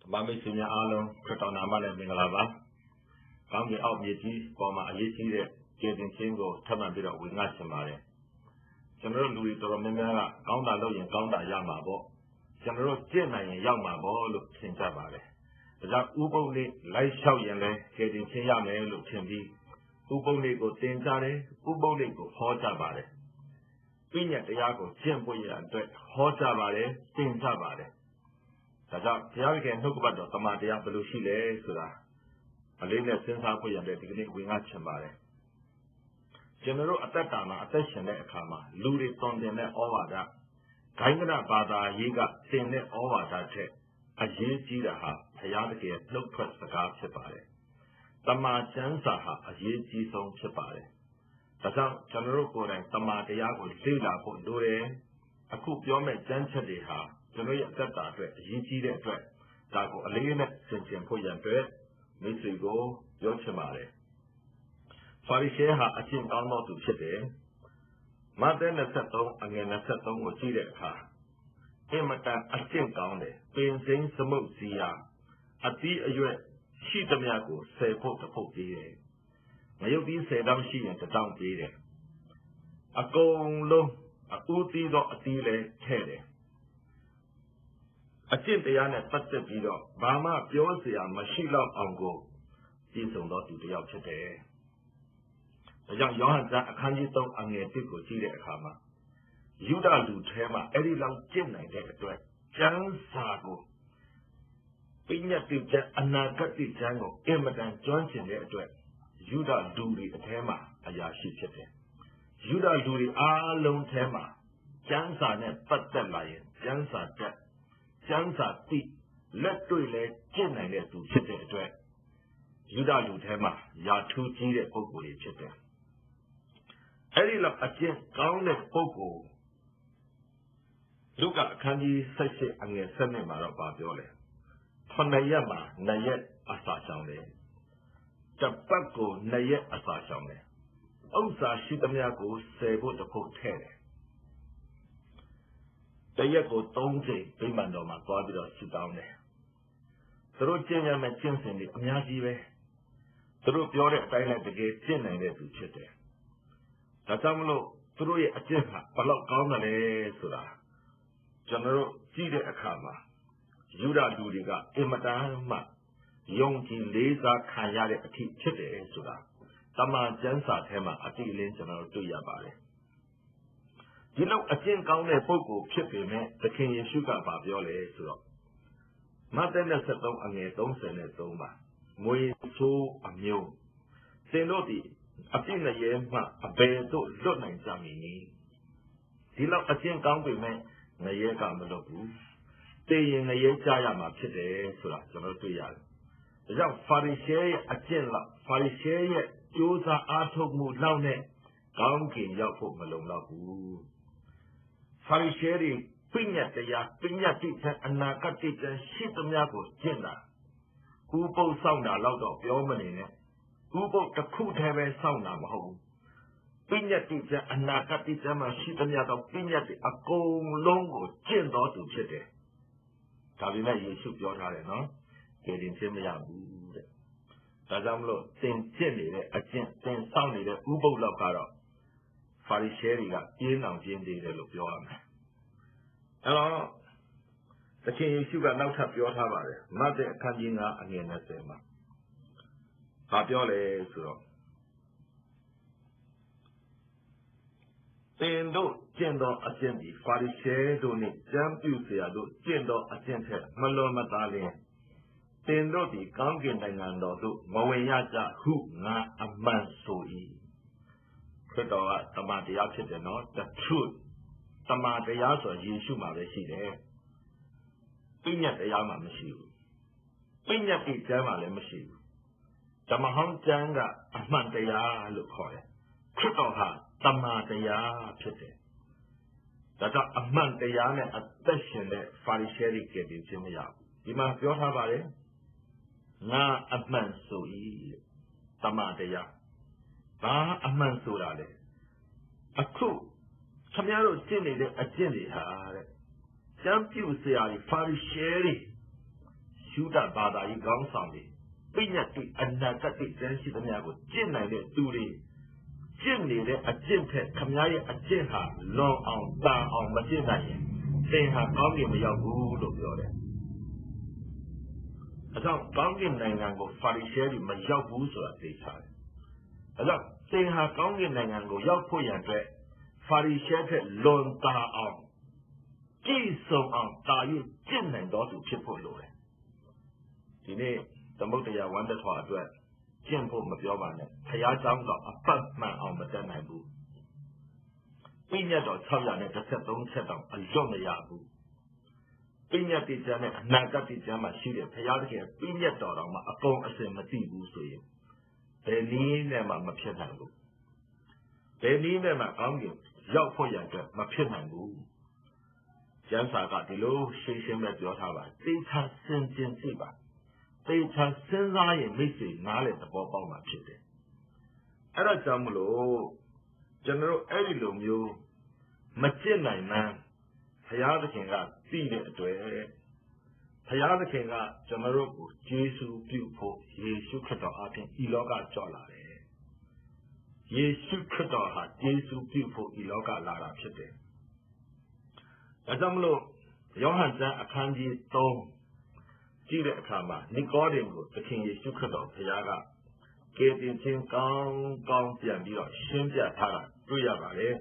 Mami Sunya Alum, Katanama and Mingalava, Kami out Yeti, Boma Yeti, getting single, Tamabida with Nasamare. General Louis Toromena, Gonda Loy and Gonda Yamabo, General Jenna and Yamabo look Tintabare. The Uboli, Lai Shao Yale, getting Tiame look Timbi, Uboli go Tintare, Uboli go Hotabare. Pinya Tiago, Jemboya, Hotabare, Tintabare. That's how can talk about the Tamadia Belushile, Sura. A little sense of the technique we got somebody. General Atatama, attention at Kama, Ludi Tondene over that. Kaingana Bada, Yiga, Tene over that. A Yijiraha, Hayaki, no press the car separe. Tama Jansaha, a Yiji song separe. That's how General Goran, Tamadia will see that for Dure. A cook yome Jansadeha. Generally, that Yiji that go a little since you put your bread, makes you go, Yochamare. Farisheha, I think almost to Chile. Mother Nasato, again Nasato, or Chile car. Emata, I think on it, being saying some of Zia. A tea a year, she the Miago, say put the poke here. May you be said down she and the down here. A go low, a uti or a tea tele. A Chimpiana Patapiro, Bama, Biosia, Mashila Ango, these are not to the outside. The young Johansa, a candidate and a pickle Chile Kama. Yuda Lutema, Eddie Long Jim, I get it. Jan Sago. Pinya Picture, Anakati Jango, Emmett Johnson, Yuda Duri, a Tema, a Yashi Chete. Yuda Duri, alone Tema. Jansa net, but the lion, Jansa dead. Jansa tea, let to let Jenna to sit at it. Yuda Lutema, Ya 2 G Pogo Chete. Eddie Love a Jen, Gowned Pogo. Look at Candy Sashi and a Senema of Babiole. Tonayama, Nayet Asashane. Tabaco, Nayet Asashane. Osa Shitamiago, Sabo the Potel. The Yako Tonje, Pimandoma, Babida, sit down there. Through Jenya mentions in the Amiazive. Through Pure Thailand, the gate, Jenna to Chete. Tatamlo, through a Jenna, Palok Kaunale Sura. General Chide Akama. Yuda Dudiga, Imadama. Yonki Leza Kayare Aki Chete Sura. Tama Jansa Tema, Ati Lin General Tuyabare. You know, a Jin Gaune Pogo, Chipping, the King Sugar Babiole, so. Mother Nasato and a Donson at Doma. Moy so a mew. Say no, a thing a yema, a bear to Lona Jamini. You know, a Jin Gaune, Nayaka Malobu. Stay in a Yayama Chide, Sura, General Tuyal. The young Farishay, a Jilla, Farishay, Josa Ato Mulaune, Gankin Yapo Malona. Farisheeri, Pinya teacher, and Naka teacher, Shitamiago, Jenna. Ubo Sauna, loud of Yomani, Ubo the coot have a sauna home. Pinya teacher, and Naka teacher, Shitamiago, Pinya, a go longo, Jendo to Chete. Tavina, you shoot your hair, no? Getting Timia. Tazamlo, then Jenny, a then sounded Ubo Locaro. Farisheeri, in on Jindy, the Lupion. Hello, the King Sugar now tap your Havare, Mother Canina and Yenasema. Papiole, so. Tendo, Gendo, Agendi, Farishe, Doni, Jam Usiado, Gendo, Agente, Maloma Dali. Tendo di Gangan and Dodo, Moeyaja, who na a man so e. Kedoa, Tamadia Chitano, the truth. Tamadia so Yishuma the Shide. Pinya the Yama Machine. Pinya Pijama the Machine. Tamahon Janga, Amantea look for it. Kedoha, Tamadia Chite. That a Manteana attention that Farisheri getting Jimia. You must go have a na a man so e. Tamadia. Ba a man so rade. A coup. Camaro Jenny, a Jenny, Jump you say, I Farisheri. ရှုတတ်ဘာသာရေးကောင်းဆောင်တွေပြည့်ညတ်တိအနာဂတ်တိတန်းရှိသမျှကိုကျင့်နိုင်တဲ့သူတွေကျင့်နေတဲ့အကျင့်ထက်ခမည်းရဲ့အကျင့်ဟာလွန်အောင်တန်အောင်မကျင့်နိုင်ရင်သင်ဟာကောင်းကင်မရောက်ဘူးလို့ပြောတယ်။အဲကြောင့်ကောင်းကင်နိုင်ငံကိုဖာရိရှဲတွေမရောက်ဘူးဆိုတာသိချတယ်။အဲကြောင့်သင်ဟာကောင်းကင်နိုင်ငံကိုရောက်ဖို့ရန်အတွက်ဖာရိရှဲထက်လွန်တာအောင်ကြည်စုံအောင်တာ၍ကျင့်နိုင်တော်သူဖြစ်ဖို့လိုတယ်။ဒီနေ့သမုဒ္ဒရာဝန္တထွာအတွက်ကျင့်ဖို့မပြောပါနဲ့။ဘုရားကျောင်းတော့အပတ်မှန်အောင်မတတ်နိုင်ဘူး။ပြည့်ညတ်တော်613ချက်တောင်အလွတ်မရဘူး။ပြည့်ညတ်တိကျမ်းနဲ့အနာဂတ်တိကျမ်းမှာရှိတဲ့ဘုရားသခင်ပြည့်ညတ်တော်တော်မှာအကုန်အစင်မသိဘူးဆိုရင်ဘယ်နည်းနဲ့မှမဖြစ်နိုင်ဘူး။ဘယ်နည်းနဲ့မှကောင်းကင်ရောက်ဖို့ရန်အတွက်မဖြစ်နိုင်ဘူး။ကျမ်းစာကဒီလိုရှင်းရှင်းပဲပြောထားပါသေချာစင်ကြင်ကြည့်ပါသေချာစဉ်းစားရင်မိတ်ဆွေနားလည်သဘောပေါက်မှာဖြစ်တယ်အဲ့ဒါကြောင့်မလို့ကျွန်တော်တို့အဲ့ဒီလိုမျိုးမကျင့်နိုင်မှန်းဘုရားသခင်ကသိတဲ့အတွက်ဘုရားသခင်ကကျွန်တော်တို့ကိုယေရှုပြုဖို့ယေရှုခရစ်တော်အားဖြင့်ဤလောကကြွလာတယ်ယေရှုခရစ်တော်ဟာယေရှုပြုဖို့ဤလောကလာတာဖြစ်တယ်ဒါကြောင့်မလို့ယောဟန်ကျမ်းအခန်းကြီး3ကြည့်တဲ့အခါမှာနီကောဒေမကိုသခင်ယေရှုခရစ်တော်ဘုရားကကယ်တင်ခြင်းကောင်းပြန်ပြီးတော့ရှင်းပြထားတာတွေ့ရပါတယ်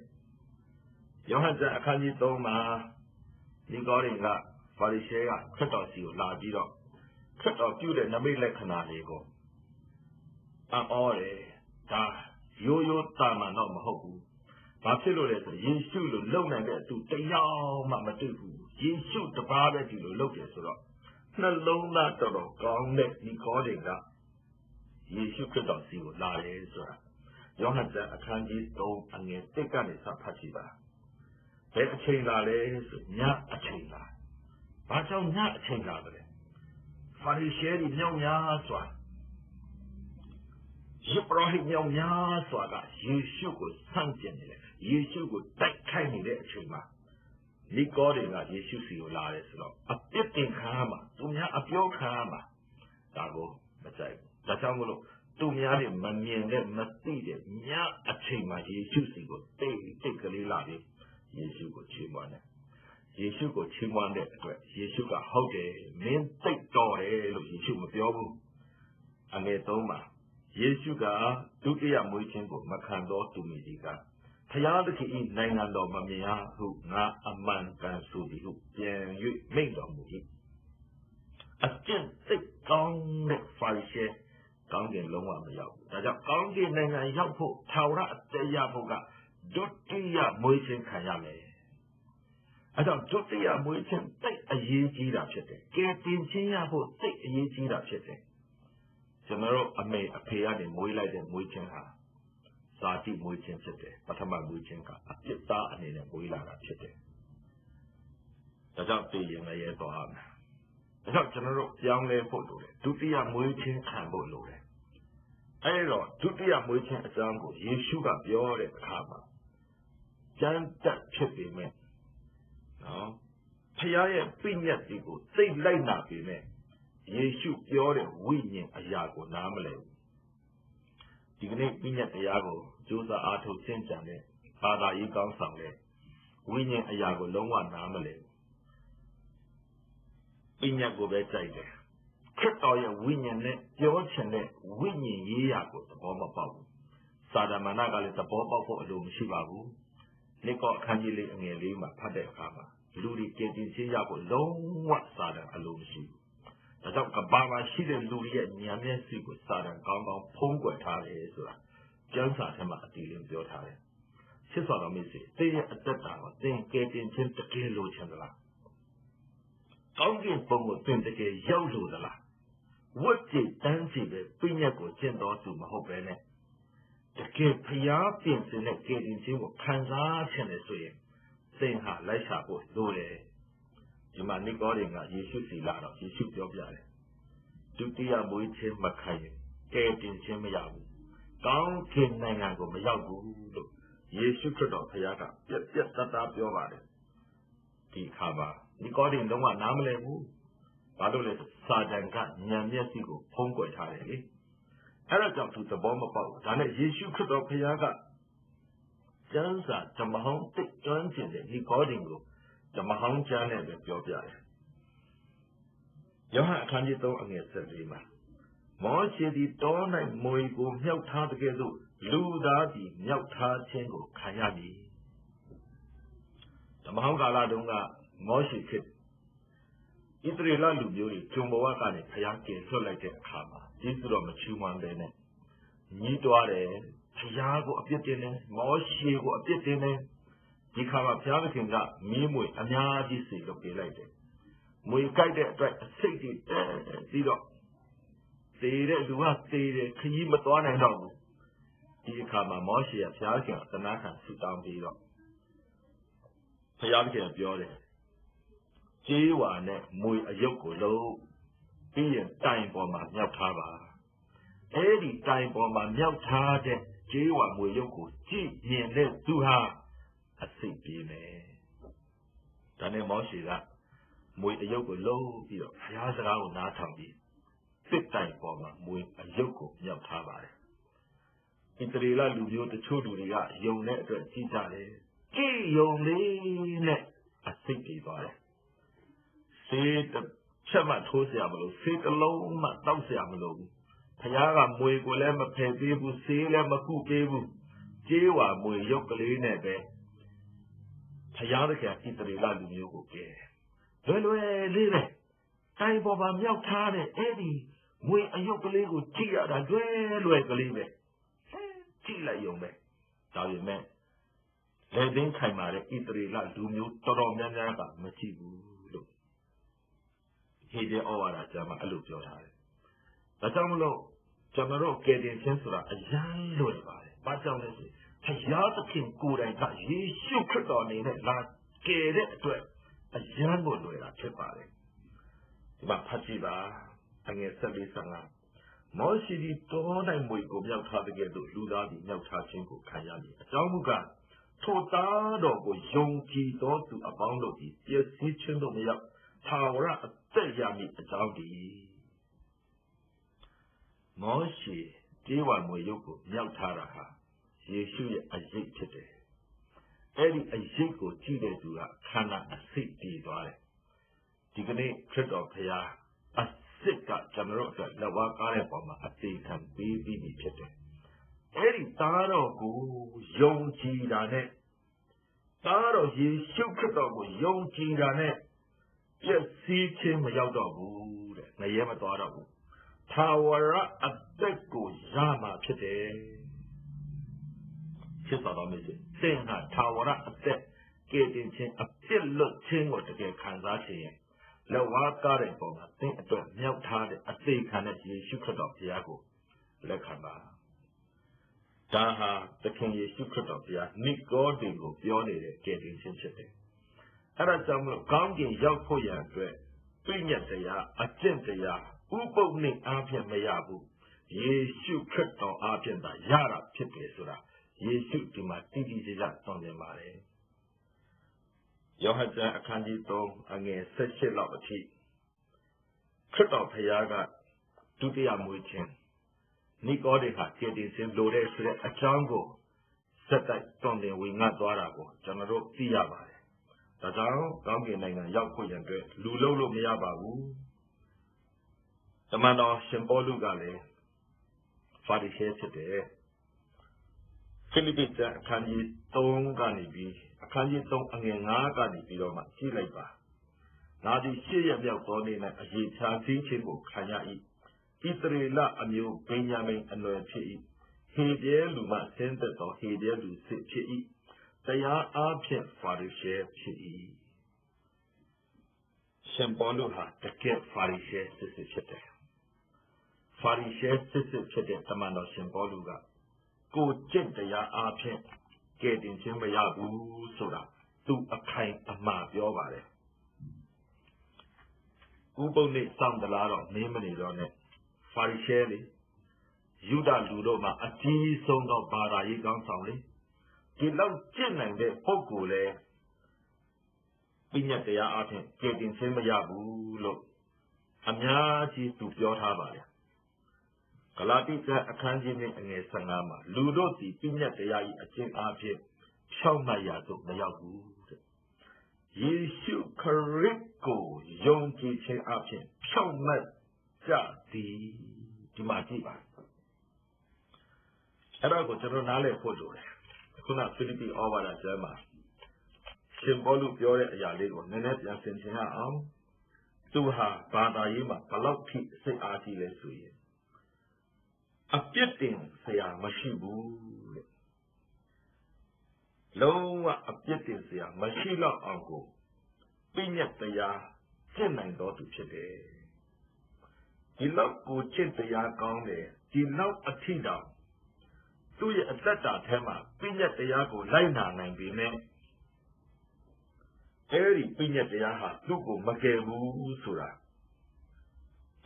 ယောဟန်ကျမ်းအခန်းကြီး3မှာနီကောဒေမကဖာရိရှဲကခရစ်တော်စီကိုလာပြီးတော့ခရစ်တော်ပြုတဲ့နမိတ်လက္ခဏာတွေကိုအော်တယ်ဒါရိုးရိုးတာမန်တော့မဟုတ်ဘူးဘာဖြစ်လို့လဲဆိုယေရှုလိုလုံနိုင်တဲ့သူတယောက်မှမတွေ့ဘူးယေရှုတပါးပဲဒီလိုလုပ်တယ်ဆိုတော့နှလုံးသားတော်တော်ကောင်းတဲ့ဒီကောဒေကယေရှုခရစ်တော်စီကိုလာတယ်ဆိုတာယောဟန်ကျမ်းအခန်းကြီး3အငယ်1ကနေစဖတ်ကြည့်ပါဘယ်အချိန်လာလဲဆိုညအချိန်လာဘာကြောင့်ညအချိန်လာတယ်ဖာရိရှဲတွေမြောက်များစွာယေဘရဟိမြောက်များစွာကယေရှုကိုဆန့်ကျင်နေတယ်ယေရှုကိုတိုက်ခိုက်နေတဲ့အချိန်မှာနီကောဒေကယေရှုစီကိုလာတယ်ဆိုတော့အပြစ်တင်ခံရမှာသူများအပြောခံရမှာဒါကိုမကြိုက်ဘူးဒါကြောင့်မလို့သူများတွေမမြင်တဲ့မသိတဲ့ညအချိန်မှာယေရှုစီကိုတိတ်ကလေးလာပြီးယေရှုကိုချီးမွမ်းတယ်ယေရှုကိုချီးမွမ်းတဲ့အတွက်ယေရှုကဟုတ်တယ်မင်းသိတ်တော်တယ်လို့ယေရှုမပြောဘူးအငယ်3မှာယေရှုကဒုတိယမွေးခြင်းကိုမခံတော်သူမည်ဒီကဖျားသခင်၏နိုင်ငံတော်မမြင်ရဟုငါအမှန်ကန်ဆိုသည်ဟုပြန်၍မိန့်တော်မူ၏အကျင့်သိကောင်းတဲ့ဖာရိရှဲကောင်းကင်လုံးဝမရောက်ဘူးဒါကြောင့်ကောင်းကင်နိုင်ငံရောက်ဖို့ထာဝရအသက်ရဖို့ကဒုတိယမွေးခြင်းခံရမယ်အဲကြောင့်ဒုတိယမွေးခြင်းသိအရေးကြီးတာဖြစ်တယ်ကယ်တင်ခြင်းရဖို့သိအရေးကြီးတာဖြစ်တယ်ကျွန်တော်တို့အမေအဖေကနေမွေးလိုက်တဲ့မွေးခြင်းဟာဇာတိမွေးခြင်းဖြစ်တယ်ပထမမွေးခြင်းကအပြစ်သားအနေနဲ့မွေးလာတာဖြစ်တယ်ဒါကြောင့်သိရင်လည်းရဲသွားရမယ်ဒါကြောင့်ကျွန်တော်တို့ပြောင်းလဲဖို့လိုတယ်ဒုတိယမွေးခြင်းခံဖို့လိုတယ်အဲဒီတော့ဒုတိယမွေးခြင်းအကြောင်းကိုယေရှုကပြောတဲ့အခါမှာကျမ်းတက်ဖြစ်ပေမဲ့နော်ဖခင်ရဲ့ပြည့်ညတ်ဒီကိုသိလိုက်နာပေမဲ့ယေရှုပြောတဲ့ဝိညာဉ်အရာကိုနားမလည်ဘူးဒီကနေ့ပြည့်ညတ်တရားကိုကြိုးစားအားထုတ်ကျင့်ကြံတဲ့ဘာသာရေးကောင်းဆောင်တဲ့ဝိညာဉ်အရာကိုလုံးဝနားမလည်ဘူးပြည့်ညတ်ကိုပဲကြိုက်တယ်ခရစ်တော်ရဲ့ဝိညာဉ်နဲ့ပြောချင်တဲ့ဝိညာဉ်ရေးရာကိုသဘောမပေါက်ဘူးစာဒမာနကလည်းသဘောပေါက်ဖို့အလိုမရှိပါဘူးနိကောအခန်းကြီးလေးအငယ်လေးမှာဖတ်တဲ့အခါမှာလူတွေကယ်တင်ခြင်းရဖို့လုံးဝစာဒအလိုမရှိဘူးဒါကြောင့်ကဘာမှာရှိတဲ့လူတွေရဲ့ဉာဏ်မျက်စိကိုစာဒကောင်းကောင်းဖုံးကွယ်ထားတယ်ဆိုတာကျမ်းစာထဲမှာအတည်လင်းပြောထားတယ်ရှစ်စွာတော်မိတ်ဆွေသင်ရဲ့အသက်တာကိုသင်ကယ်တင်ခြင်းတကယ်လိုချင်သလားကောင်းကင်ဘုံကိုသင်တကယ်ရောက်လို့သလားဝတ်ကြည်တန်းကြည်ပဲပြည့်ညတ်ကိုကျင့်တော်သူမဟုတ်ပဲနဲ့တကယ်ဖျားပြင်စင်တဲ့ကယ်တင်ခြင်းကိုခံစားချင်တယ်ဆိုရင်သင်ဟာလိုက်ရှာဖို့လိုတယ်ဒီမှာနိကောဒေကယေရှုစီလာတော့ယေရှုပြောပြတယ်ဒုတိယမွေးခြင်းမခံရင်ကယ်တင်ခြင်းမရဘူးကောင်းကင်နိုင်ငံကိုမရောက်ဘူးလို့ယေရှုခရစ်တော်ဘုရားကပြတ်သားပြောပါတယ်ဒီအခါမှာနိကောဒေလုံးဝနားမလည်ဘူး ဘာလို့လဲစာတန်ကဉာဏ်မျက်စိကိုဖုံးကွယ်ထားတယ်လေအဲ့ဒါကြောင့်သူသဘောမပေါက်ဒါနဲ့ယေရှုခရစ်တော်ဘုရားကကျမ်းစာဓမ္မဟောင်းသိကျွမ်းကျင်တဲ့ဒီခေါ်တင်ကိုဓမ္မဟောင်းကျမ်းနဲ့ပဲပြောပြတယ်ယောဟန်အခန်းကြီး 3 အငယ် 14မှာမောရှေသည်တော၌မွေကိုမြှောက်ထားတဲ့ကဲ့သို့လူသားသည်မြှောက်ထားခြင်းကိုခံရမည်ဓမ္မဟောင်းကာလတုန်းကမောရှေခေတ်ဣသရေလလူမျိုးတွေဂျုံဘဝကနေဖျားကယ်လွှတ်လိုက်တဲ့အခါမှာယေရှုတော်မချူးမန်းတဲ့နဲ့ညီးတွားတယ်ဖျားကိုအပြစ်တင်တယ်မောရှေကိုအပြစ်တင်တယ်ဒီခါမှာဘုရားသခင်ကမီးမွေအများကြီးစေလွှတ်ပေးလိုက်တယ်မွေကြိုက်တဲ့အတွက်အစိတ်တွေပြီးတော့သေတဲ့လူကသေတယ်ခကြီးမသွားနိုင်တော့ဘူးဒီအခါမှာမောရှေကဘုရားခင်သနာခံဆုတောင်းပြီးတော့ဘုရားခင်ပြောတယ်ကြေးဝါနဲ့မွေအယုတ်ကိုလုံးပြီးရင်တိုင်ပေါ်မှာမြောက်ထားပါအဲ့ဒီတိုင်ပေါ်မှာမြောက်ထားတဲ့ကြေးဝါမွေရုပ်ကိုကြည့်မြင်တဲ့သူဟာအစိတ်ပြေးမယ်ဒါနဲ့မောရှေကမွေအယုတ်ကိုလုံးပြီးတော့ဘုရားစကားကိုနားထောင်ပြီးစစ်တိုင်ပေါ်မှာမွေအယုတ်ကိုမြောက်ထားပါတယ်ဣသရေလလူမျိုးတချို့လူတွေကယုံတဲ့အတွက်ကြည်ကြတယ်ကြည်ယုံလေးနဲ့အစိတ်ပြေးသွားတယ်စေချက်မှထိုးเสียမလို့စေတလုံးမှတောက်เสียမလို့ဘုရားကမွေကိုလည်းမဖယ်ပေးဘူးစေးလည်းမကုပေးဘူးကြေးဝါမွေရုပ်ကလေးနဲ့ပဲဘုရားသခင်ဣသရေလလူမျိုးကိုကဲလွယ်လေးပဲတိုင်ပေါ်မှာမြောက်ထားတဲ့အဲ့ဒီမွေအယုတ်ကလေးကိုကြည့်ရတာလွယ်ကလေးပဲကြည့်လိုက်ရုံပဲဒါပေမဲ့လေသိန်းခိုင်မာတဲ့ဣသရေလလူမျိုးတော်တော်များများကမကြည့်ဘူးလို့ဟေတဲ့ဩဝါဒကျမ်းမှာအဲ့လိုပြောထားတယ်ဒါကြောင့်မလို့ကျွန်တော်တို့ကယ်တင်ခြင်းဆိုတာအရန်လွယ်ပါတယ်ဘာကြောင့်လဲဆိုဘုရားသခင်ကိုယ်တိုင်ကယေရှုခရစ်တော်အနေနဲ့လာကယ်တဲ့အတွက်အရန်ကိုလွယ်တာဖြစ်ပါတယ်ဒီမှာဖတ်ကြည့်ပါအငယ် 14-15မောရှေသည်တော၌မွေကိုမြောက်ထားတဲ့ကဲ့သို့လူသားသည်မြောက်ထားခြင်းကိုခံရမည်အကြောင်းမူကားထိုသားတော်ကိုယုံကြည်သောသူအပေါင်းတို့သည်ပျက်စီးခြင်းတို့မရောက်ထာဝရအသက်ရမည်အကြောင်းတည်းမောရှေကြေးဝါမွေရုပ်ကိုမြောက်ထားတာဟာယေရှုရဲ့အရေးဖြစ်တယ်အဲ့ဒီအရေးကိုကြည့်တဲ့သူကခန္ဓာအစိတ်တည်သွားတယ်ဒီကနေ့ခရစ်တော်ဘုရားအစစ်ကကျွန်တော်တို့အတွက်လက်ဝါးကားတဲ့ပုံမှာအသေးခံပေးပြီးဖြစ်တယ်အဲ့ဒီသားတော်ကိုယုံကြည်တာနဲ့သားတော်ယေရှုခရစ်တော်ကိုယုံကြည်တာနဲ့ပျက်စီးခြင်းမရောက်တော့ဘူးတဲ့ငရဲမသွားတော့ဘူးထာဝရအသက်ကိုရမှာဖြစ်တယ်ဖြစ်တော်မယ်သင်ဟာထာဝရအသက်ကယ်တင်ခြင်းအပြစ်လွတ်ခြင်းကိုတကယ်ခံစားခြင်းရဲ့လက်ဝါးကားတဲ့ပုံမှာသင်အတွက်မြောက်ထားတဲ့အသေးခံတဲ့ယေရှုခရစ်တော်ဘုရားကိုလက်ခံပါဒါဟာသခင်ယေရှုခရစ်တော်ဘုရားနိကောဒေကိုပြောနေတဲ့ကယ်တင်ခြင်းဖြစ်တယ်အဲ့ဒါကြောင့်မလို့ကောင်းကင်ရောက်ဖို့ရန်အတွက်ပြည့်ညတ်တရားအကျင့်တရားဥပုပ်နေ့အားဖြင့်မရဘူးယေရှုခရစ်တော်အားဖြင့်သာရတာဖြစ်တယ်ဆိုတာယေရှုဒီမှာတိတိကျကျတောင်းနေပါတယ်ယောဟန်ကျမ်းအခန်းကြီး 3 အငယ် 18 လောက်အထိခရစ်တော်ဘုရားကဒုတိယမွေးခြင်းနိကောဒေဟာကယ်တင်ခြင်းလိုတဲ့ဆိုတဲ့အကြောင်းကိုစက်တိုက်တွန်းတင်ဝေငှသွားတာကိုကျွန်တော်တို့သိရပါတယ်ဒါကြောင့်ကောင်းကင်နိုင်ငံရောက်ဖို့ရန်အတွက်လူလုံးလို့မရပါဘူးတမန်တော်ရှင်ပေါလုကလည်းဖာရိရှဲဖြစ်တယ်ဖိလိပ္ပိကျမ်းအခန်းကြီး 3 ကနေပြီးအခန်းကြီး 3 အငယ် 5 ကနေပြီးတော့မှကြည့်လိုက်ပါငါသည်ရှေ့ရမြောက်သောနေ့၌အရေးချသိခြင်းကိုခံရ၏ဣသရေလအမျိုးဗင်္ယာမိန်အနွယ်ဖြစ်၏ဟေပြဲလူမှဆင်းသက်သောဟေပြဲလူစစ်ဖြစ်၏တရားအားဖြင့်ဖာရိရှဲဖြစ်၏ရှင်ပေါလုဟာတကယ်ဖာရိရှဲစစ်စစ်ဖြစ်တယ်ဖာရိရှဲစစ်စစ်ဖြစ်တဲ့တမန်တော်ရှင်ပေါလုကကိုကျင့်တရားအားဖြင့်ကယ်တင်ခြင်းမရဘူးဆိုတာသူအခိုင်အမာပြောပါတယ်ဥပုပ်နေ့စောင့်တလားတော့မင်းမနေတော့နဲ့ဖာရိရှဲလေယုဒလူတို့မှာအကြီးဆုံးသောဘာသာရေးကောင်းဆောင်လေဒီလောက်ကျင့်နိုင်တဲ့ပုဂ္ဂိုလ်လေပြည့်ညတ်တရားအားဖြင့်ကယ်တင်ခြင်းမရဘူးလို့ Amyaji to Piotavale. Galati Akanji and a Sangama, Ludoti, Pinya Yai, a Jim Api, Shaumaya to Mayagu. Yeshu Kariko, Yonki Chen Api, Shaumat, Jati, Dimatiba. Arago Generale Fodo, Kuna Philippi over the German. Symbolu Pure Yaligo, Nenet and Sentina Am, Suha, Badaima, Palaki, say Arti Lesui. A pitting, say a Mashibu. Low a pitting, say a Mashila uncle. Pinyat the ya, Chenang do to Chede. He loved go chin the ya gone there, he loved a tea down. Do you at that tema, Pinyat the Yago, Lina, and be men. Eri Pinyat the Yaha, Lugo, Magebu, Sura.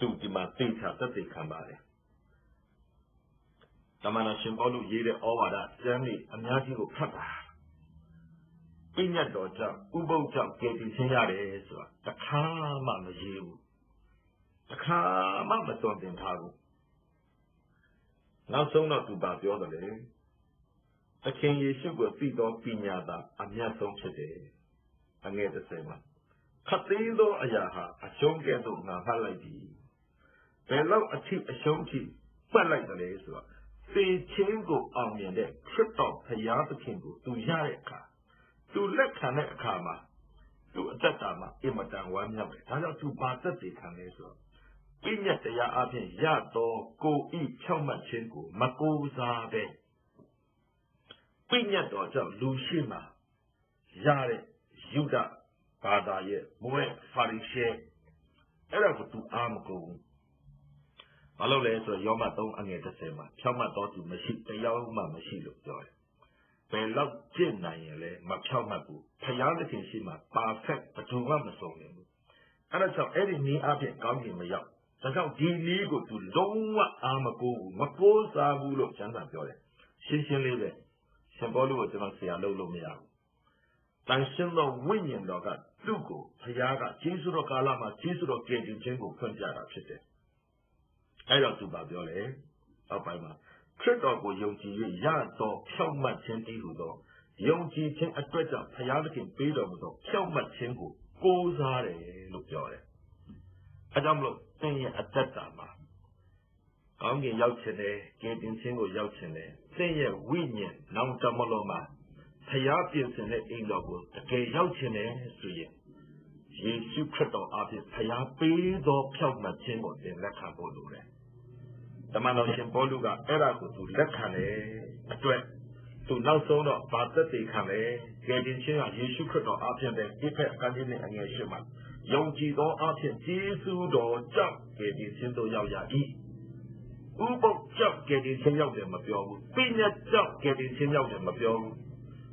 Do the Matinta that they come by. Tamana Shimbolu Yede over that journey, and Yago Papa. Pinyat Doja, Ubo Jump, getting Sinyare, the Kama Majibu. The Kama Maton Tago. Now so not to bad the other day. The king Yeshu will feed off Pinyada, and Yason today. And get the same one. Katido Ayaha, a shon get on a haladi. They love a cheap a shon cheap, but like the laser. Say Chingo on me and then tripped off Hayata Kingo to Yareka. To let Kanekama. To Tatama, Imatan one yabe. Tell to Batati Kaneso. Pinyat ya apin yato go eat choma chingo, Makoza be. Pinyat or Lushima, Yare, Yuda, Badaye, Moe, Farishe, Era to Amgo. Malole so Yoma don't ane the same, Choma dot machine, the Yoma machine of joy. They love Jin Nayele, Machamabu, Payana Kinshima, perfect, but to one song. And I saw any me up in Gambia Mayap. That's how he legal to lower Amago, Makosa Bulo Chanda Joy. Shishin Lebe, Shambolu was not say a low mea. Tanshino Winyan Doga, Lugo, Payaga, Chisuro Kalama, Chisuro Gate, Jingo, Punjara, Chite. I don't do Babiole, Alpima. Trick of Yonji, Yato, Kelma Chenty Hudo, Yonji Chen a treasure, Payanakin Bedo, Kelma Chengo, goes are look joy. Adamlo, saying at that time. I'm getting out today, getting single out today. Saying, Winyan, now Tamaloma. Payapians in the Englishwood, the gay out today, Suye. Ye critical artist, Payapi, do Kelma Chengo, in Lakabolu. The man of Shimboluga, Erago to Lakane, a threat. To now so not, but that they come, getting China, you critical artist, and keep it continuing and Yeshima. Yonji do atin Jisu do jump getting Sindo Yao Yi. Ubo jump getting Chen Yao them a bill. Pinya jump getting Chen Yao them a bill.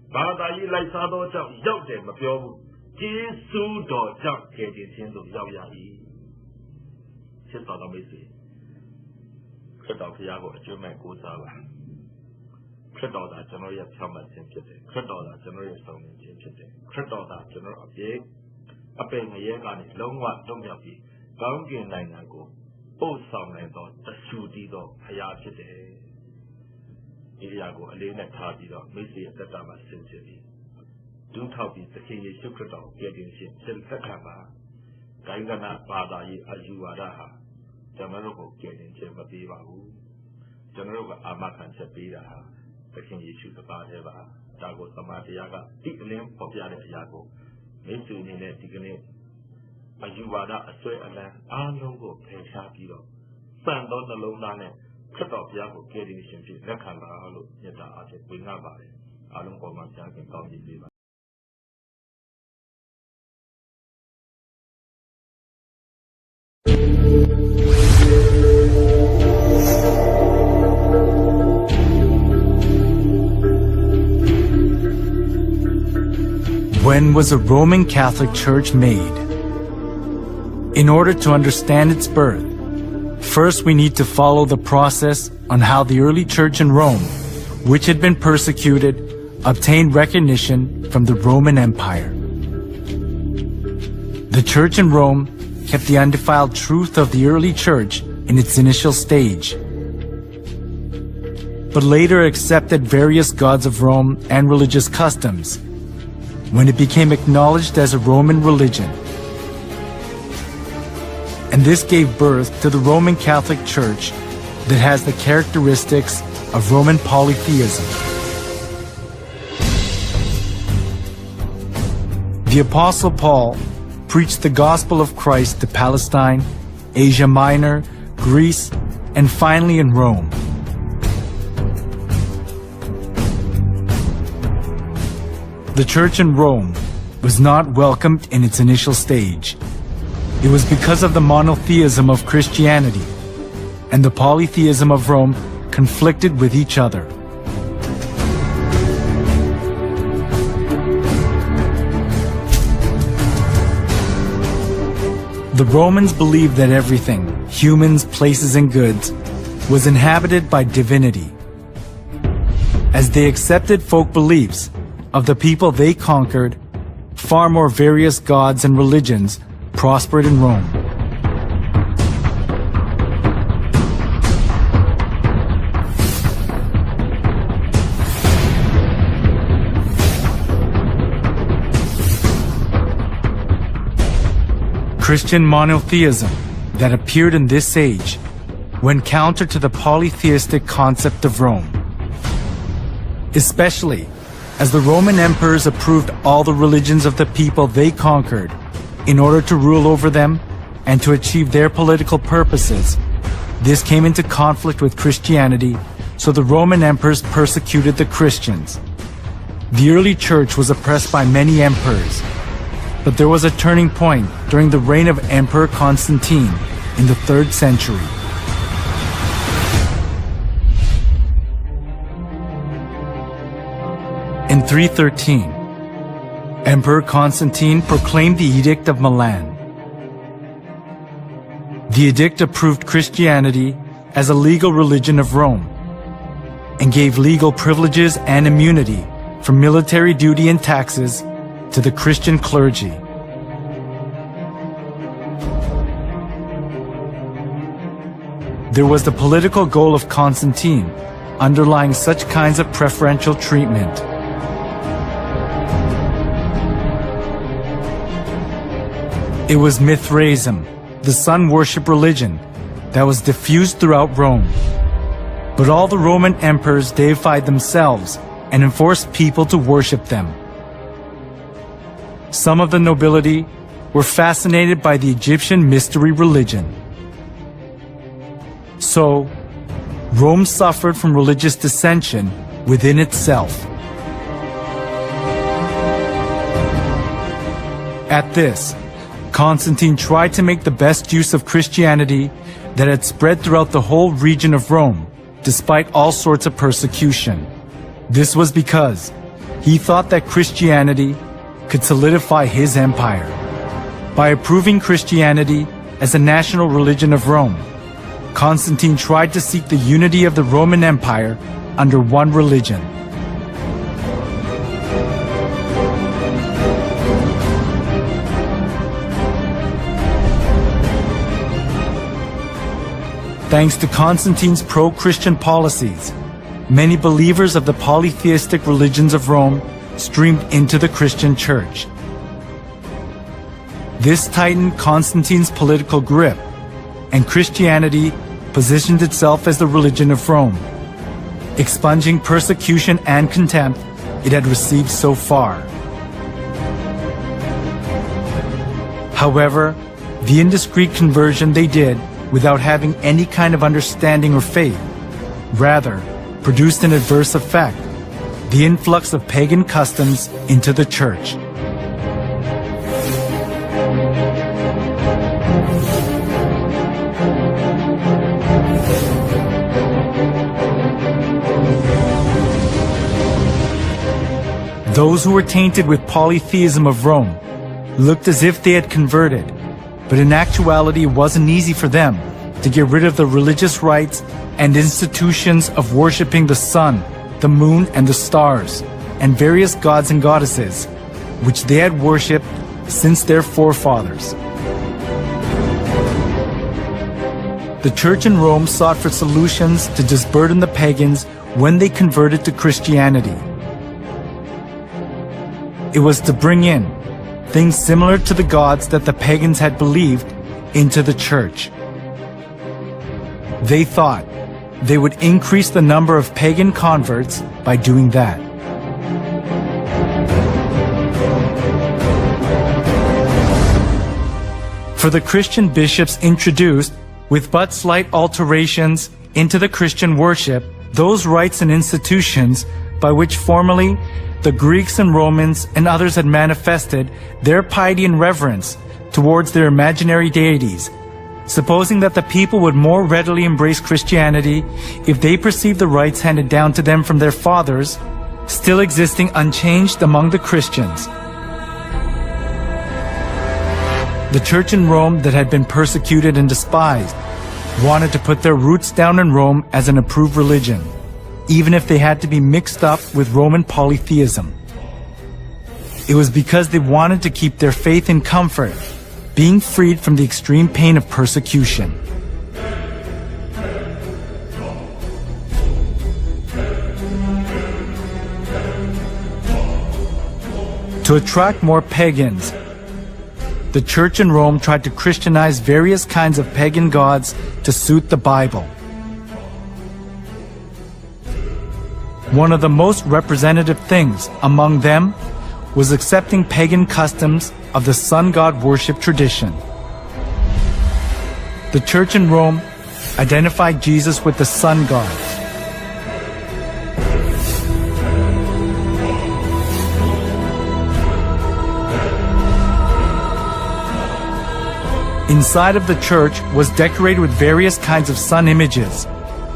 Bada Yi Lai Sado jump Yao them a bill. Jisu do jump getting Sindo Yao Yi. Just thought I may say. Cut off Yago, a German goes out. Cut off that general Chama Simpson. Cut off that general Song Simpson. Cut off that general object. A pen a year on it, long one, don't have it. Bounty and nine ago. Both some and thought, a shooty dog, Hayati. Iago, a lane at Tardy dog, Missy at the time as sensitive. Do top is the king is secret dog, getting shit, Sil Sakama. Gaigana, Bada, Ajuadaha. General getting Jemma Bivahu. General Amakan Sabida. The king is shoot about ever. Dago Samatiaga, Dick name of Yago. Mr. Nina Tigane, Ajuada, a sweat and then, Anongo, Peshapido. Stand on the low line, cut off Yago, getting shimmy, Nakala, Yeta, I said, bring up by it. I don't go my jack and come in river. When was a Roman Catholic Church made? In order to understand its birth, first we need to follow the process on how the early church in Rome, which had been persecuted, obtained recognition from the Roman Empire. The church in Rome kept the undefiled truth of the early church in its initial stage, but later accepted various gods of Rome and religious customs when it became acknowledged as a Roman religion. And this gave birth to the Roman Catholic Church that has the characteristics of Roman polytheism. The Apostle Paul preached the gospel of Christ to Palestine, Asia Minor, Greece, and finally in Rome. The church in Rome was not welcomed in its initial stage. It was because of the monotheism of Christianity, and the polytheism of Rome conflicted with each other. The Romans believed that everything, humans, places, and goods, was inhabited by divinity. As they accepted folk beliefs of the people they conquered, far more various gods and religions prospered in Rome. Christian monotheism that appeared in this age went counter to the polytheistic concept of Rome, especially as the Roman emperors approved all the religions of the people they conquered in order to rule over them and to achieve their political purposes. This came into conflict with Christianity, so the Roman emperors persecuted the Christians. The early church was oppressed by many emperors, but there was a turning point during the reign of Emperor Constantine in the 3rd century. In 313, Emperor Constantine proclaimed the Edict of Milan. The edict approved Christianity as a legal religion of Rome and gave legal privileges and immunity from military duty and taxes to the Christian clergy. There was the political goal of Constantine underlying such kinds of preferential treatment. It was Mithraism, the sun worship religion, that was diffused throughout Rome. But all the Roman emperors deified themselves and enforced people to worship them. Some of the nobility were fascinated by the Egyptian mystery religion. So, Rome suffered from religious dissension within itself. At this, Constantine tried to make the best use of Christianity that had spread throughout the whole region of Rome, despite all sorts of persecution. This was because he thought that Christianity could solidify his empire. By approving Christianity as a national religion of Rome, Constantine tried to seek the unity of the Roman Empire under one religion. Thanks to Constantine's pro-Christian policies, many believers of the polytheistic religions of Rome streamed into the Christian church. This tightened Constantine's political grip, and Christianity positioned itself as the religion of Rome, expunging persecution and contempt it had received so far. However, the indiscreet conversion they did without having any kind of understanding or faith, rather produced an adverse effect, the influx of pagan customs into the church. Those who were tainted with polytheism of Rome looked as if they had converted, but in actuality it wasn't easy for them to get rid of the religious rites and institutions of worshipping the sun, the moon, and the stars, and various gods and goddesses, which they had worshipped since their forefathers. the church in Rome sought for solutions to disburden the pagans when they converted to Christianity. It was to bring in things similar to the gods that the pagans had believed into the church. They thought they would increase the number of pagan converts by doing that. For the Christian bishops introduced, with but slight alterations, into the Christian worship, those rites and institutions by which formerly the Greeks and Romans and others had manifested their piety and reverence towards their imaginary deities, supposing that the people would more readily embrace Christianity if they perceived the rites handed down to them from their fathers, still existing unchanged among the Christians. The church in Rome that had been persecuted and despised wanted to put their roots down in Rome as an approved religion, even if they had to be mixed up with Roman polytheism. It was because they wanted to keep their faith in comfort, being freed from the extreme pain of persecution. To attract more pagans, the church in Rome tried to Christianize various kinds of pagan gods to suit the Bible. One of the most representative things among them was accepting pagan customs of the sun god worship tradition. The church in Rome identified Jesus with the sun god. Inside of the church was decorated with various kinds of sun images,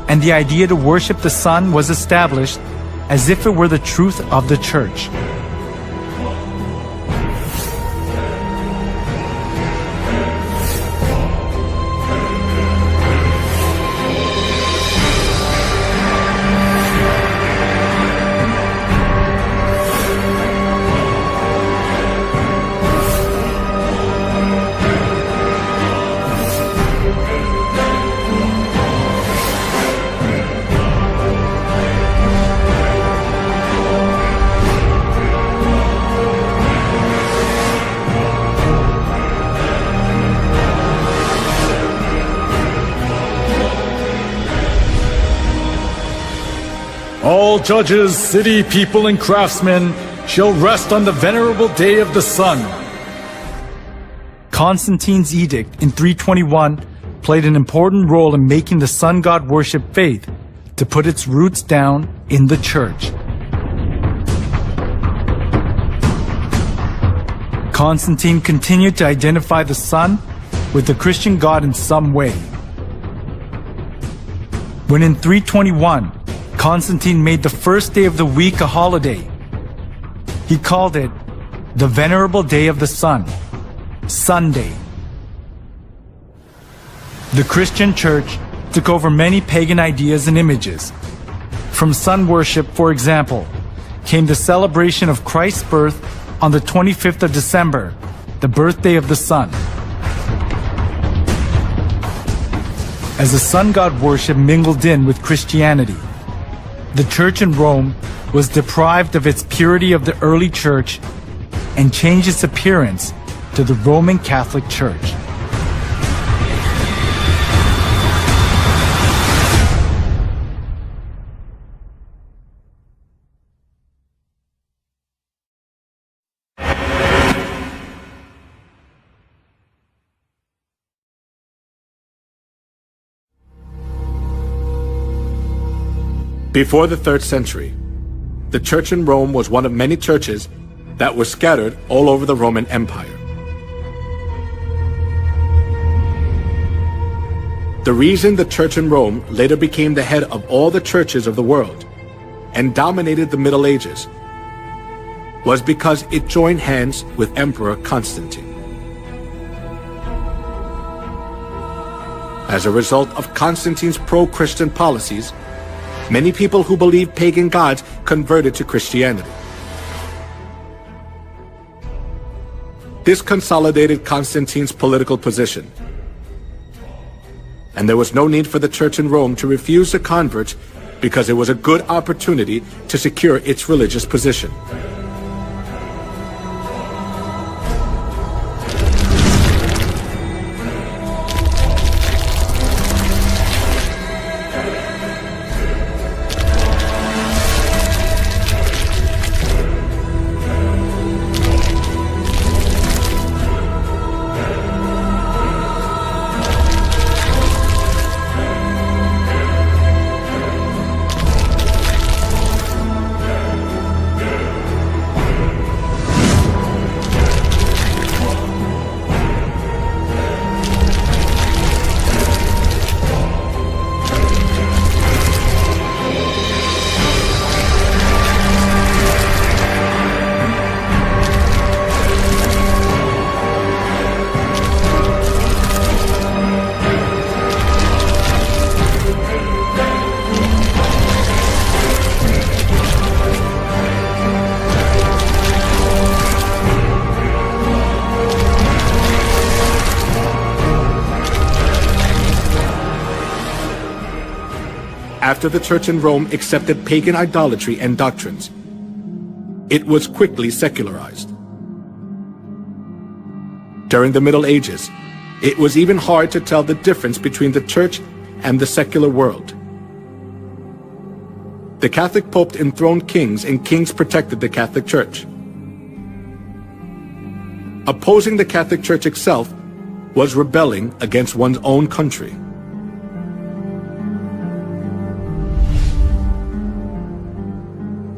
and the idea to worship the sun was established as if it were the truth of the church. All judges, city people, and craftsmen shall rest on the venerable day of the sun. Constantine's edict in 321 played an important role in making the sun god worship faith to put its roots down in the church. Constantine continued to identify the sun with the Christian god in some way. When in 321, Constantine made the first day of the week a holiday, he called it the Venerable Day of the Sun, Sunday. The Christian church took over many pagan ideas and images. From sun worship, for example, came the celebration of Christ's birth on the 25th of December, the birthday of the sun. As the sun god worship mingled in with Christianity, the church in Rome was deprived of its purity of the early church and changed its appearance to the Roman Catholic Church. Before the 3rd century, the church in Rome was one of many churches that were scattered all over the Roman Empire. The reason the church in Rome later became the head of all the churches of the world and dominated the Middle Ages was because it joined hands with Emperor Constantine. As a result of Constantine's pro-Christian policies, many people who believed pagan gods converted to Christianity. This consolidated Constantine's political position. and there was no need for the church in Rome to refuse the converts because it was a good opportunity to secure its religious position. After the church in Rome accepted pagan idolatry and doctrines, it was quickly secularized. During the Middle Ages, it was even hard to tell the difference between the church and the secular world. The Catholic Pope enthroned kings, and kings protected the Catholic Church. Opposing the Catholic Church itself was rebelling against one's own country.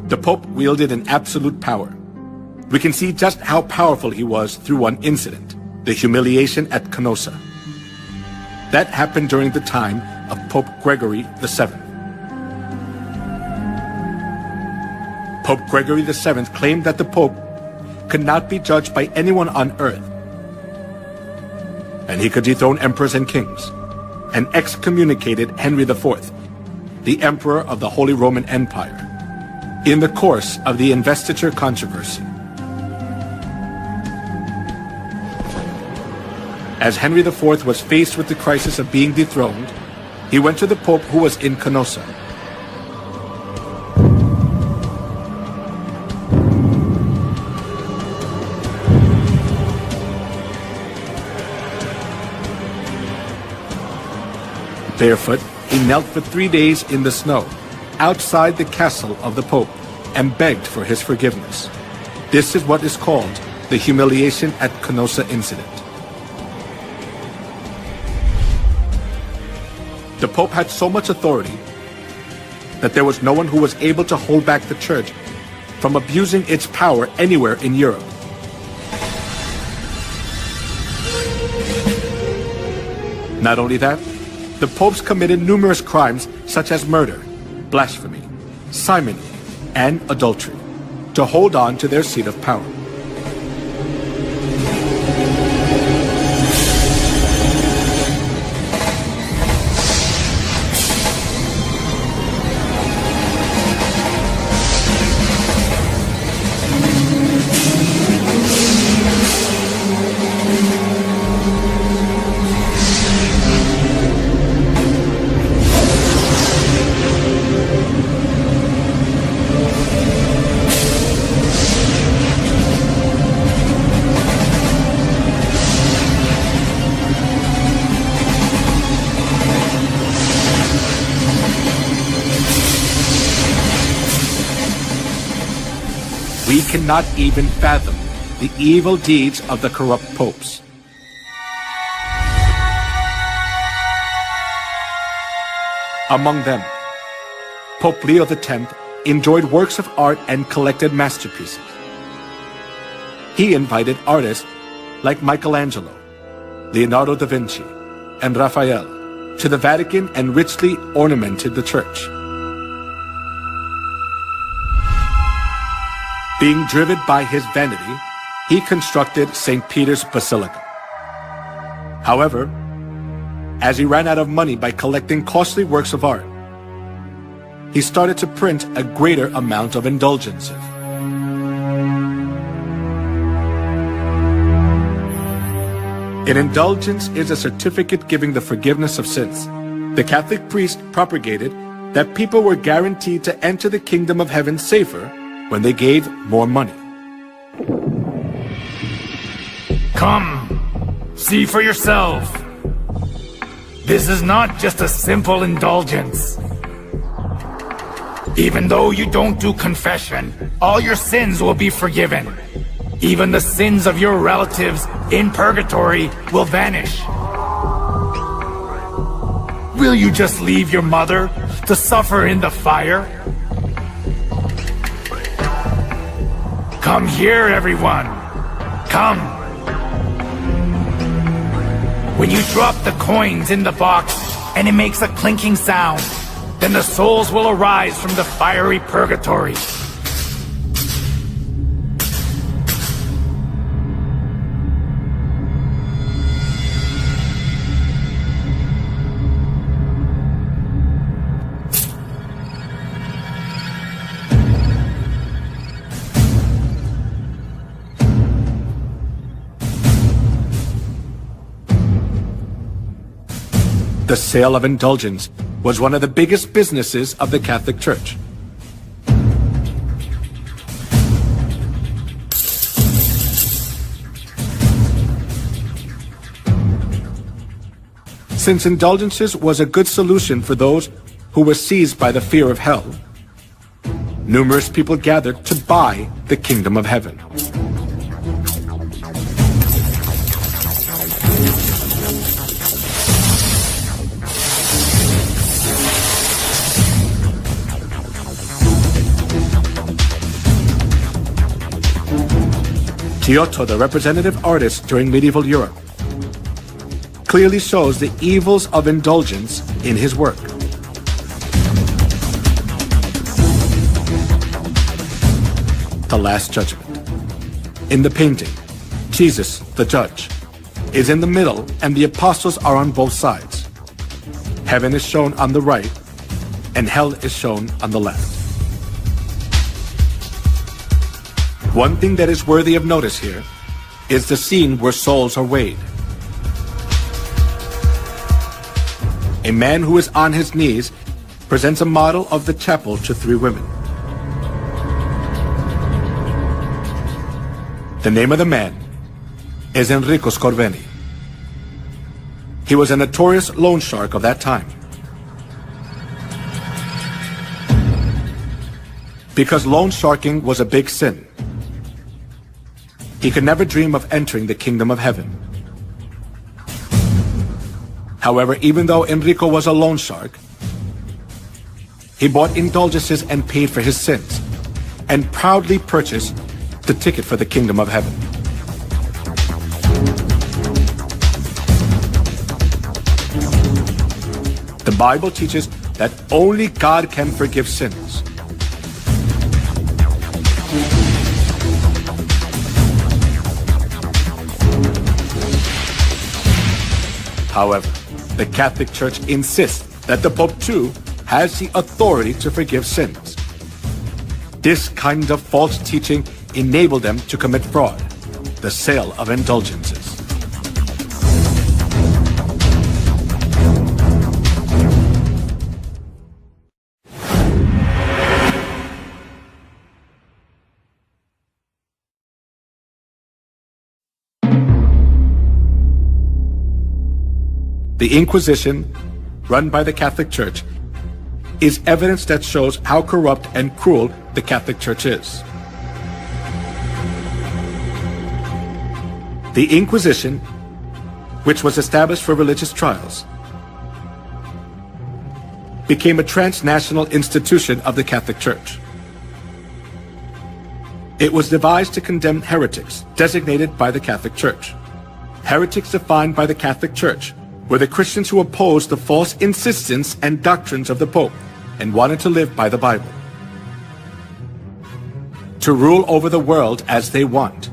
The Pope wielded an absolute power. We can see just how powerful he was through one incident, the humiliation at Canossa. That happened during the time of Pope Gregory VII. Pope Gregory VII claimed that the Pope could not be judged by anyone on earth, and he could dethrone emperors and kings, and excommunicated Henry IV, the Emperor of the Holy Roman Empire, in the course of the investiture controversy. As Henry IV was faced with the crisis of being dethroned, he went to the Pope who was in Canossa. Barefoot, he knelt for 3 days in the snow, outside the castle of the Pope, and begged for his forgiveness. This is what is called the humiliation at Canossa incident. The Pope had so much authority that there was no one who was able to hold back the Church from abusing its power anywhere in Europe. Not only that, the popes committed numerous crimes such as murder, blasphemy, simony, and adultery to hold on to their seat of power. We cannot even fathom the evil deeds of the corrupt popes. Among them, Pope Leo X enjoyed works of art and collected masterpieces. He invited artists like Michelangelo, Leonardo da Vinci, and Raphael to the Vatican and richly ornamented the church. Being driven by his vanity, he constructed St. Peter's Basilica. However, as he ran out of money by collecting costly works of art, he started to print a greater amount of indulgences. An indulgence is a certificate giving the forgiveness of sins. The Catholic priest propagated that people were guaranteed to enter the kingdom of heaven safer when they gave more money. Come, see for yourself. This is not just a simple indulgence. Even though you don't do confession, all your sins will be forgiven. Even the sins of your relatives in purgatory will vanish. Will you just leave your mother to suffer in the fire? Come here, everyone. Come. When you drop the coins in the box and it makes a clinking sound, then the souls will arise from the fiery purgatory. The sale of indulgence was one of the biggest businesses of the Catholic Church. Since indulgences was a good solution for those who were seized by the fear of hell, numerous people gathered to buy the kingdom of heaven. Giotto, the representative artist during medieval Europe, clearly shows the evils of indulgence in his work. The Last Judgment. In the painting, Jesus, the judge, is in the middle and the apostles are on both sides. Heaven is shown on the right and hell is shown on the left. One thing that is worthy of notice here is the scene where souls are weighed. A man who is on his knees presents a model of the chapel to three women. The name of the man is Enrico Scorveni. He was a notorious loan shark of that time. Because loan sharking was a big sin, he could never dream of entering the kingdom of heaven. However, even though Enrico was a loan shark, he bought indulgences and paid for his sins, and proudly purchased the ticket for the kingdom of heaven. The Bible teaches that only God can forgive sins. However, the Catholic Church insists that the Pope too has the authority to forgive sins. This kind of false teaching enabled them to commit fraud, the sale of indulgences. The Inquisition, run by the Catholic Church, is evidence that shows how corrupt and cruel the Catholic Church is. The Inquisition, which was established for religious trials, became a transnational institution of the Catholic Church. It was devised to condemn heretics designated by the Catholic Church. Heretics defined by the Catholic Church were the Christians who opposed the false insistence and doctrines of the Pope and wanted to live by the Bible. To rule over the world as they want,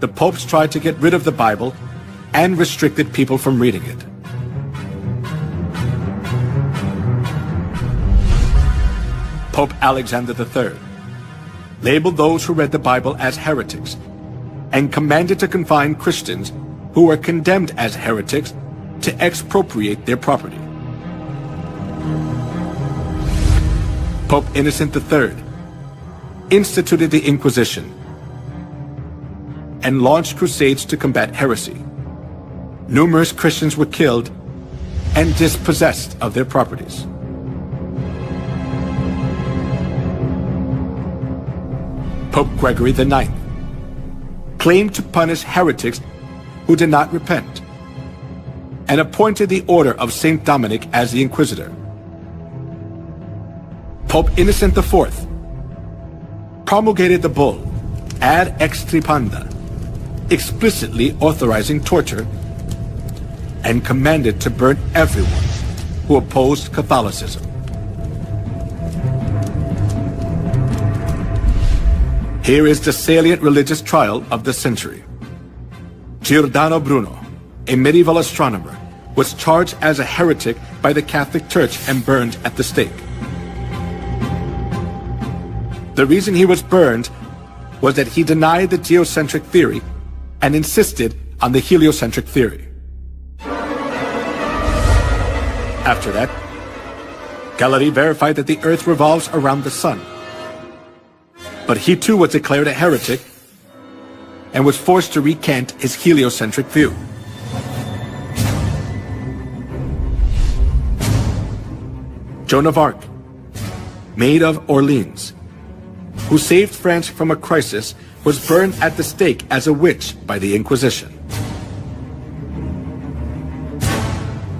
the popes tried to get rid of the Bible and restricted people from reading it. Pope Alexander III labeled those who read the Bible as heretics and commanded to confine Christians who were condemned as heretics to expropriate their property. Pope Innocent III instituted the Inquisition and launched crusades to combat heresy. Numerous Christians were killed and dispossessed of their properties. Pope Gregory IX claimed to punish heretics who did not repent, and appointed the order of Saint Dominic as the Inquisitor. Pope Innocent IV promulgated the bull Ad Extirpanda, explicitly authorizing torture, and commanded to burn everyone who opposed Catholicism. Here is the salient religious trial of the century. Giordano Bruno, a medieval astronomer, was charged as a heretic by the Catholic Church and burned at the stake. The reason he was burned was that he denied the geocentric theory and insisted on the heliocentric theory. After that, Galilei verified that the Earth revolves around the Sun. But he too was declared a heretic and was forced to recant his heliocentric view. Joan of Arc, Maid of Orleans, who saved France from a crisis, was burned at the stake as a witch by the Inquisition.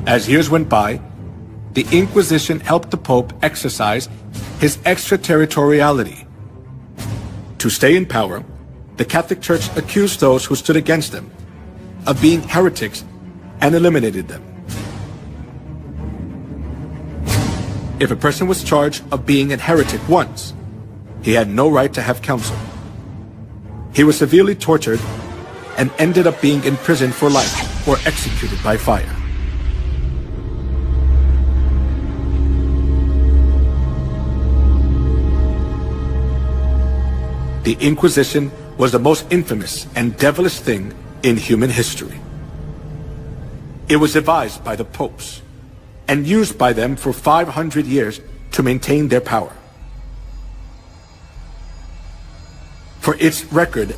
As years went by, the Inquisition helped the Pope exercise his extraterritoriality. To stay in power, the Catholic Church accused those who stood against them of being heretics and eliminated them. If a person was charged of being a heretic once, he had no right to have counsel. He was severely tortured and ended up being imprisoned for life or executed by fire. The Inquisition was the most infamous and devilish thing in human history. It was devised by the popes and used by them for 500 years to maintain their power. For its record,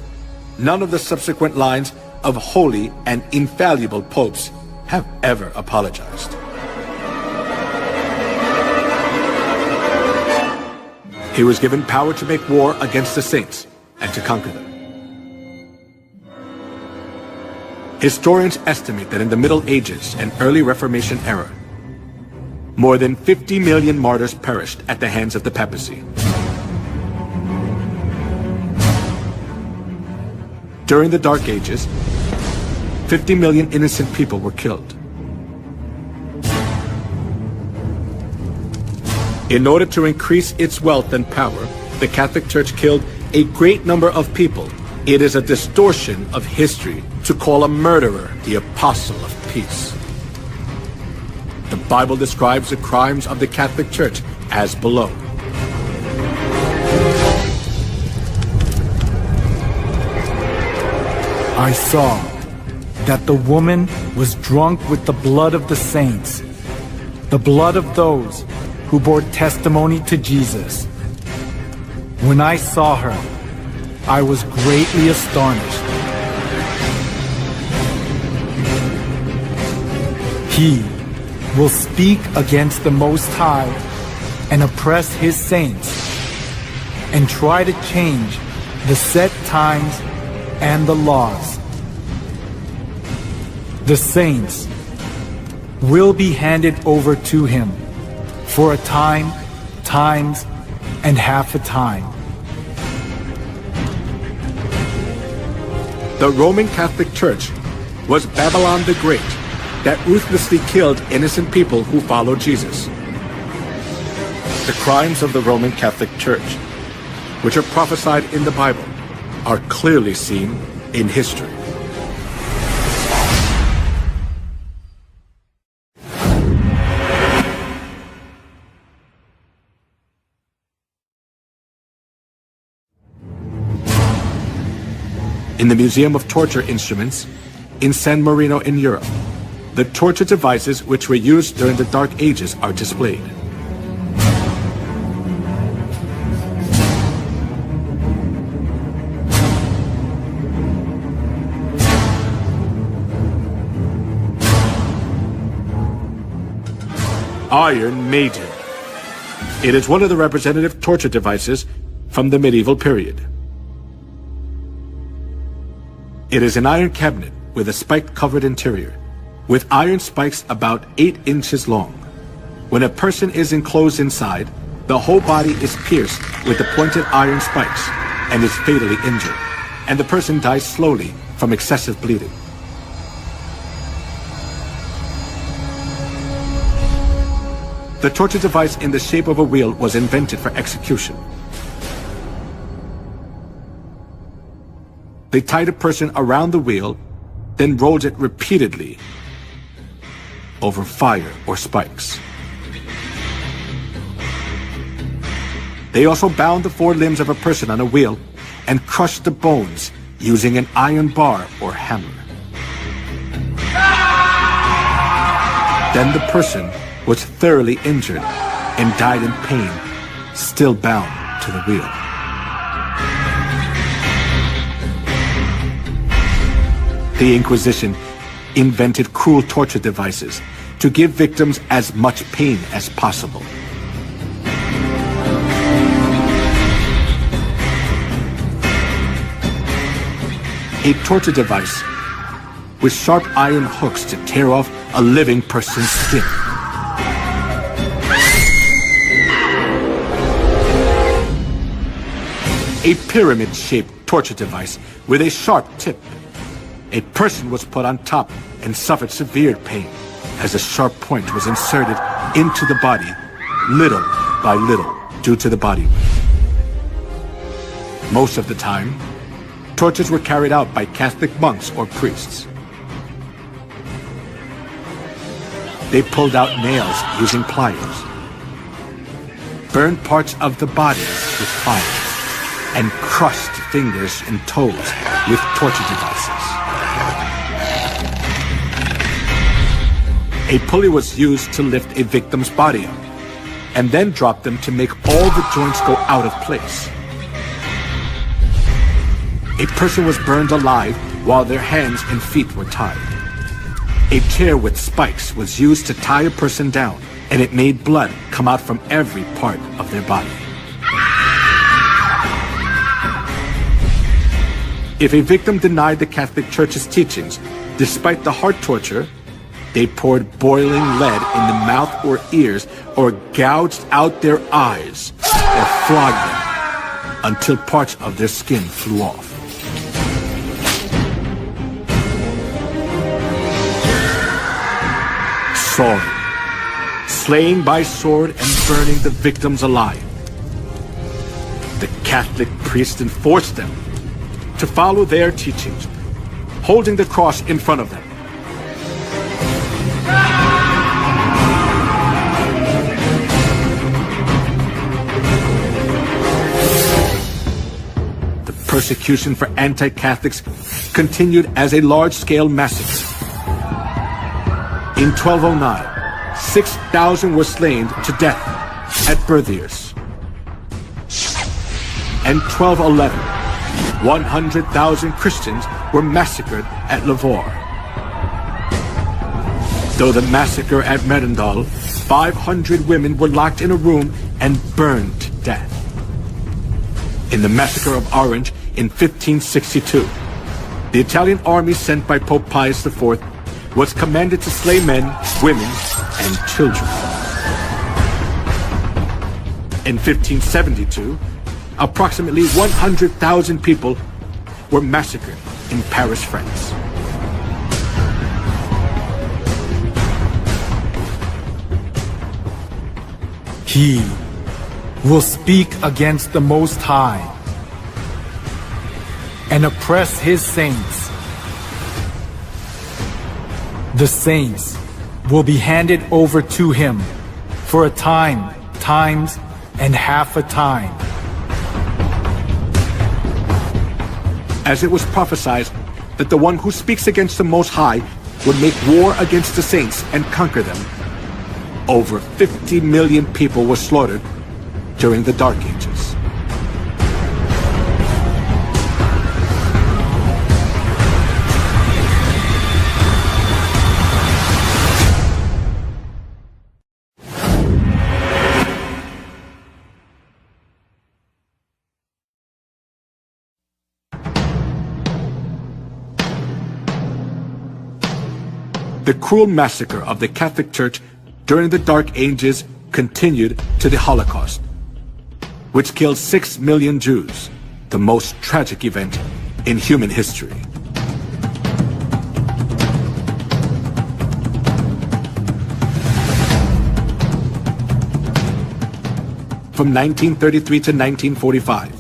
none of the subsequent lines of holy and infallible popes have ever apologized. He was given power to make war against the saints and to conquer them. Historians estimate that in the Middle Ages and early Reformation era, more than 50 million martyrs perished at the hands of the papacy. During the Dark Ages, 50 million innocent people were killed. In order to increase its wealth and power, the Catholic Church killed a great number of people. It is a distortion of history to call a murderer the apostle of peace. The Bible describes the crimes of the Catholic Church as below. I saw that the woman was drunk with the blood of the saints, the blood of those who bore testimony to Jesus. When I saw her, I was greatly astonished. He will speak against the Most High and oppress his saints and try to change the set times and the laws. The saints will be handed over to him for a time, times, and half a time. The Roman Catholic Church was Babylon the Great that ruthlessly killed innocent people who followed Jesus. The crimes of the Roman Catholic Church, which are prophesied in the Bible, are clearly seen in history. In the Museum of Torture Instruments, in San Marino in Europe, the torture devices which were used during the Dark Ages are displayed. Iron Maiden. It is one of the representative torture devices from the medieval period. It is an iron cabinet with a spike-covered interior, with iron spikes about 8 inches long. When a person is enclosed inside, the whole body is pierced with the pointed iron spikes and is fatally injured, and the person dies slowly from excessive bleeding. The torture device in the shape of a wheel was invented for execution. They tied a person around the wheel, then rolled it repeatedly over fire or spikes. They also bound the 4 limbs of a person on a wheel and crushed the bones using an iron bar or hammer. Then the person was thoroughly injured and died in pain, still bound to the wheel. The Inquisition invented cruel torture devices to give victims as much pain as possible. A torture device with sharp iron hooks to tear off a living person's skin. A pyramid-shaped torture device with a sharp tip. A person was put on top and suffered severe pain as a sharp point was inserted into the body little by little due to the body weight. Most of the time, tortures were carried out by Catholic monks or priests. They pulled out nails using pliers, burned parts of the body with fire, and crushed fingers and toes with torture devices. A pulley was used to lift a victim's body up, and then drop them to make all the joints go out of place. A person was burned alive while their hands and feet were tied. A chair with spikes was used to tie a person down, and it made blood come out from every part of their body. If a victim denied the Catholic Church's teachings, despite the heart torture, they poured boiling lead in the mouth or ears, or gouged out their eyes, or flogged them until parts of their skin flew off. Sword. Slaying by sword and burning the victims alive. The Catholic priests enforced them to follow their teachings, holding the cross in front of them. The persecution for anti-Catholics continued as a large-scale massacre. In 1209, 6,000 were slain to death at Berthiers. And 1211, 100,000 Christians were massacred at Lavore. Though the massacre at Merindol, 500 women were locked in a room and burned to death. In the massacre of Orange in 1562, the Italian army sent by Pope Pius IV was commanded to slay men, women, and children. In 1572, approximately 100,000 people were massacred in Paris, France. He will speak against the Most High and oppress his saints. The saints will be handed over to him for a time, times, and half a time. As it was prophesied that the one who speaks against the Most High would make war against the saints and conquer them, over 50 million people were slaughtered during the Dark Ages. The cruel massacre of the Catholic Church during the Dark Ages continued to the Holocaust, which killed 6 million Jews, the most tragic event in human history. From 1933 to 1945,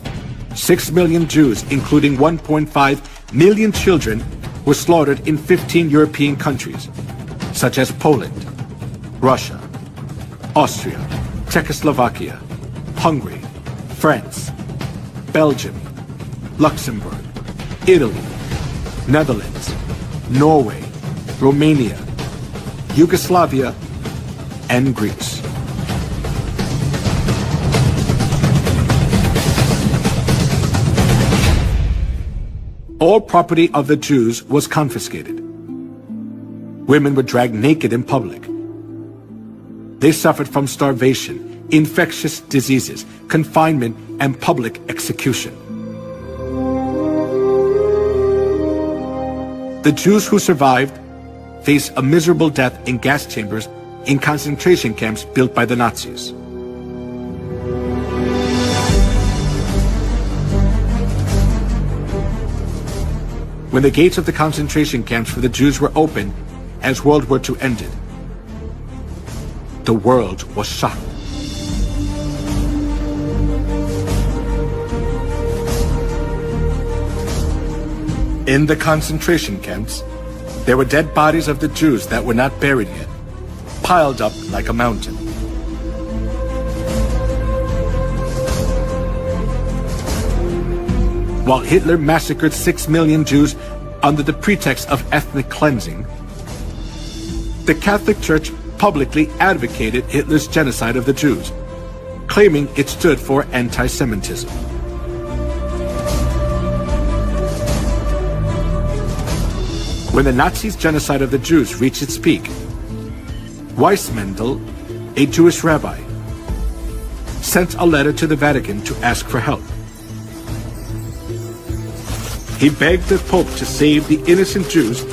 6 million Jews, including 1.5 million children, were slaughtered in 15 European countries, such as Poland, Russia, Austria, Czechoslovakia, Hungary, France, Belgium, Luxembourg, Italy, Netherlands, Norway, Romania, Yugoslavia, and Greece. All property of the Jews was confiscated. Women were dragged naked in public. They suffered from starvation, infectious diseases, confinement, and public execution. The Jews who survived faced a miserable death in gas chambers in concentration camps built by the Nazis. When the gates of the concentration camps for the Jews were opened as World War II ended, the world was shocked. In the concentration camps, there were dead bodies of the Jews that were not buried yet, piled up like a mountain. While Hitler massacred 6 million Jews under the pretext of ethnic cleansing, the Catholic Church publicly advocated Hitler's genocide of the Jews, claiming it stood for anti-Semitism. When the Nazis' genocide of the Jews reached its peak, Weissmandl, a Jewish rabbi, sent a letter to the Vatican to ask for help. He begged the Pope to save the innocent Jews,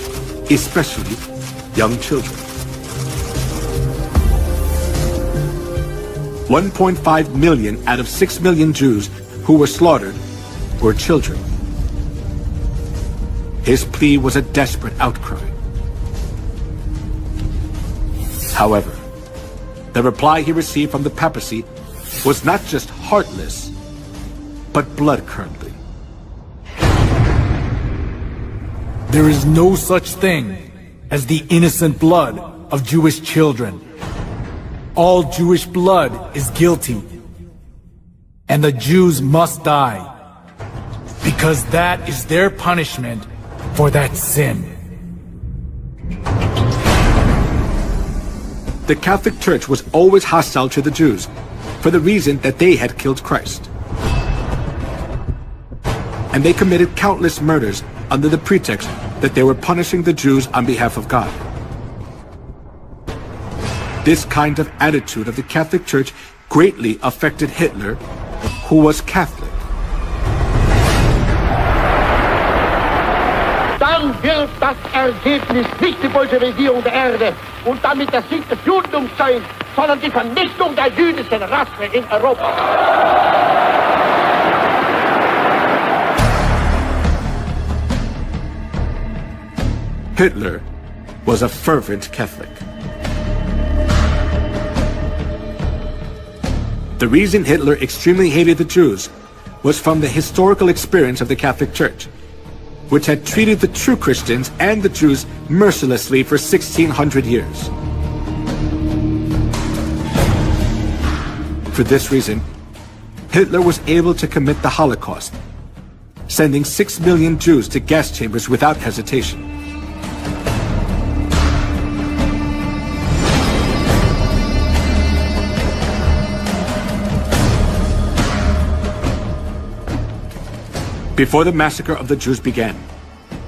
especially young children. 1.5 million out of 6 million Jews who were slaughtered were children. His plea was a desperate outcry. However, the reply he received from the papacy was not just heartless, but blood-curdling. There is no such thing as the innocent blood of Jewish children. All Jewish blood is guilty, and the Jews must die, because that is their punishment for that sin. The Catholic Church was always hostile to the Jews for the reason that they had killed Christ. And they committed countless murders under the pretext that they were punishing the Jews on behalf of God. This kind of attitude of the Catholic Church greatly affected Hitler, who was Catholic. Dann wird das Ergebnis nicht die Bolschewisierung der Erde und damit der Sieg des Judentums sein, sondern die Vernichtung der jüdischen Rasse in Europa. Hitler was a fervent Catholic. The reason Hitler extremely hated the Jews was from the historical experience of the Catholic Church, which had treated the true Christians and the Jews mercilessly for 1600 years. For this reason, Hitler was able to commit the Holocaust, sending 6 million Jews to gas chambers without hesitation. Before the massacre of the Jews began,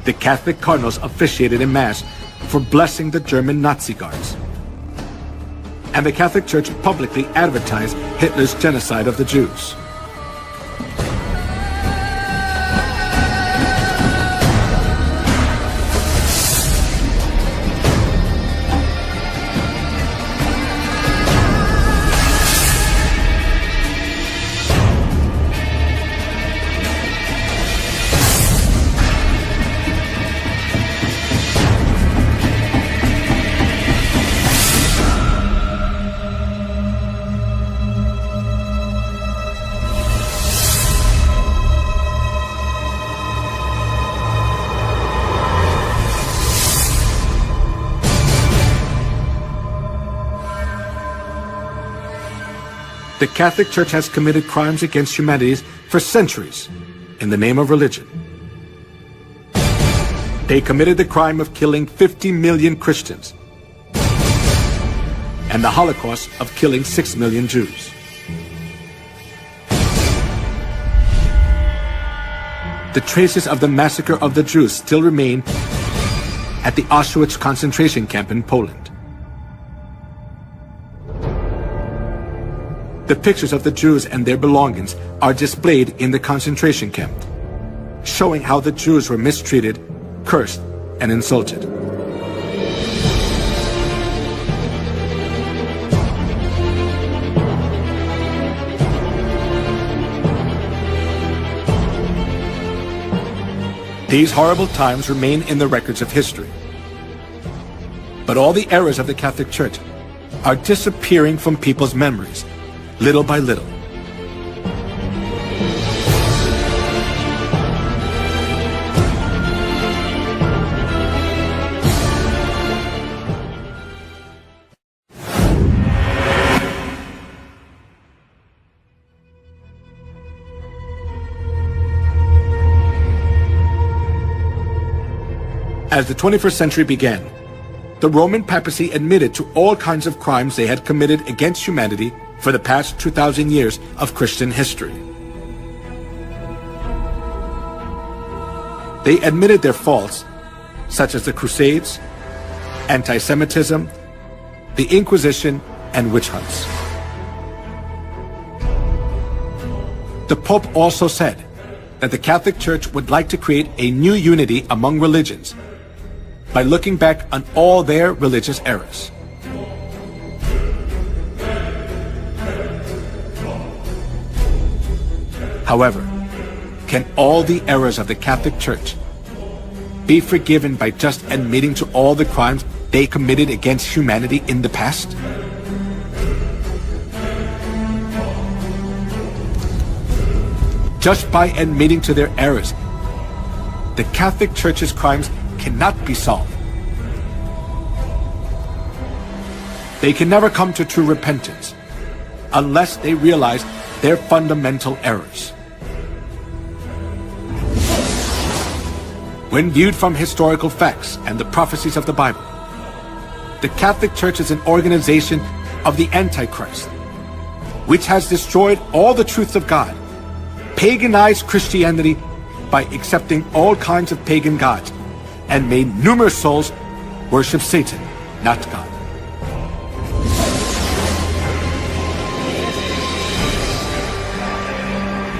the Catholic cardinals officiated in Mass for blessing the German Nazi guards. And the Catholic Church publicly advertised Hitler's genocide of the Jews. The Catholic Church has committed crimes against humanity for centuries in the name of religion. They committed the crime of killing 50 million Christians and the Holocaust of killing 6 million Jews. The traces of the massacre of the Jews still remain at the Auschwitz concentration camp in Poland. The pictures of the Jews and their belongings are displayed in the concentration camp, showing how the Jews were mistreated, cursed, and insulted. These horrible times remain in the records of history. But all the errors of the Catholic Church are disappearing from people's memories, little by little. As the 21st century began, the Roman papacy admitted to all kinds of crimes they had committed against humanity for the past 2,000 years of Christian history. They admitted their faults, such as the Crusades, anti-Semitism, the Inquisition, and witch hunts. The Pope also said that the Catholic Church would like to create a new unity among religions by looking back on all their religious errors. However, can all the errors of the Catholic Church be forgiven by just admitting to all the crimes they committed against humanity in the past? Just by admitting to their errors, the Catholic Church's crimes cannot be solved. They can never come to true repentance unless they realize their fundamental errors. When viewed from historical facts and the prophecies of the Bible, the Catholic Church is an organization of the Antichrist, which has destroyed all the truths of God, paganized Christianity by accepting all kinds of pagan gods, and made numerous souls worship Satan, not God.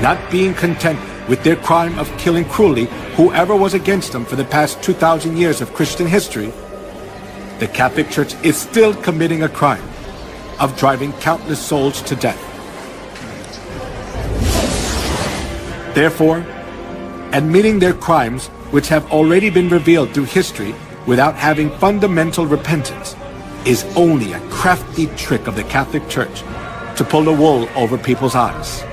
Not being content with their crime of killing cruelly whoever was against them for the past 2,000 years of Christian history, the Catholic Church is still committing a crime of driving countless souls to death. Therefore, admitting their crimes, which have already been revealed through history without having fundamental repentance, is only a crafty trick of the Catholic Church to pull the wool over people's eyes.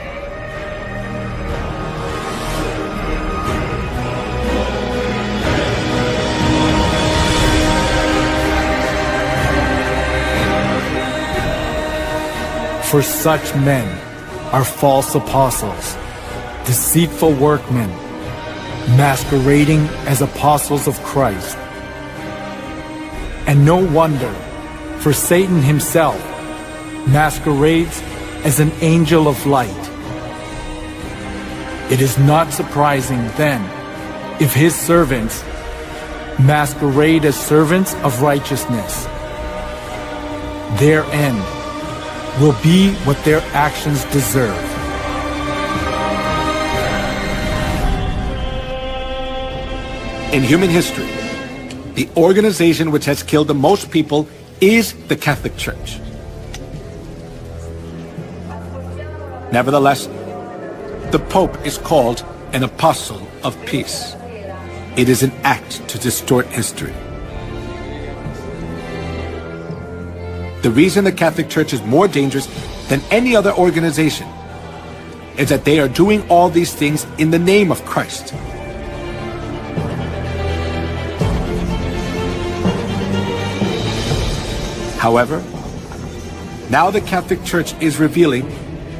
For such men are false apostles, deceitful workmen, masquerading as apostles of Christ. And no wonder, for Satan himself masquerades as an angel of light. It is not surprising, then, if his servants masquerade as servants of righteousness. Their end will be what their actions deserve. In human history, the organization which has killed the most people is the Catholic Church. Nevertheless, the Pope is called an apostle of peace. It is an act to distort history. The reason the Catholic Church is more dangerous than any other organization is that they are doing all these things in the name of Christ. However, now the Catholic Church is revealing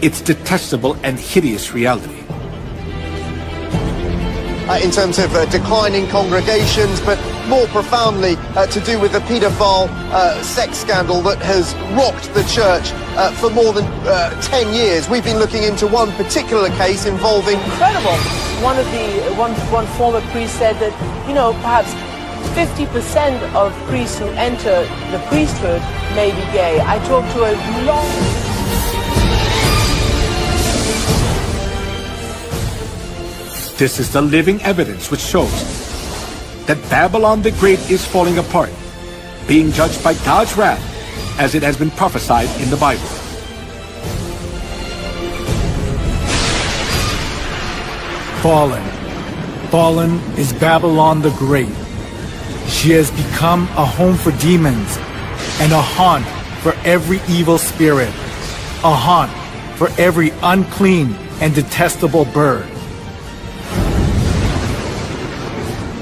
its detestable and hideous reality. In terms of declining congregations, but more profoundly to do with the paedophile sex scandal that has rocked the church for more than 10 years. We've been looking into one particular case involving... Incredible. One former priest said that, perhaps 50% of priests who enter the priesthood may be gay. I talked to a long... This is the living evidence which shows that Babylon the Great is falling apart, being judged by God's wrath as it has been prophesied in the Bible. Fallen is Babylon the Great. She has become a home for demons and a haunt for every evil spirit, a haunt for every unclean and detestable bird.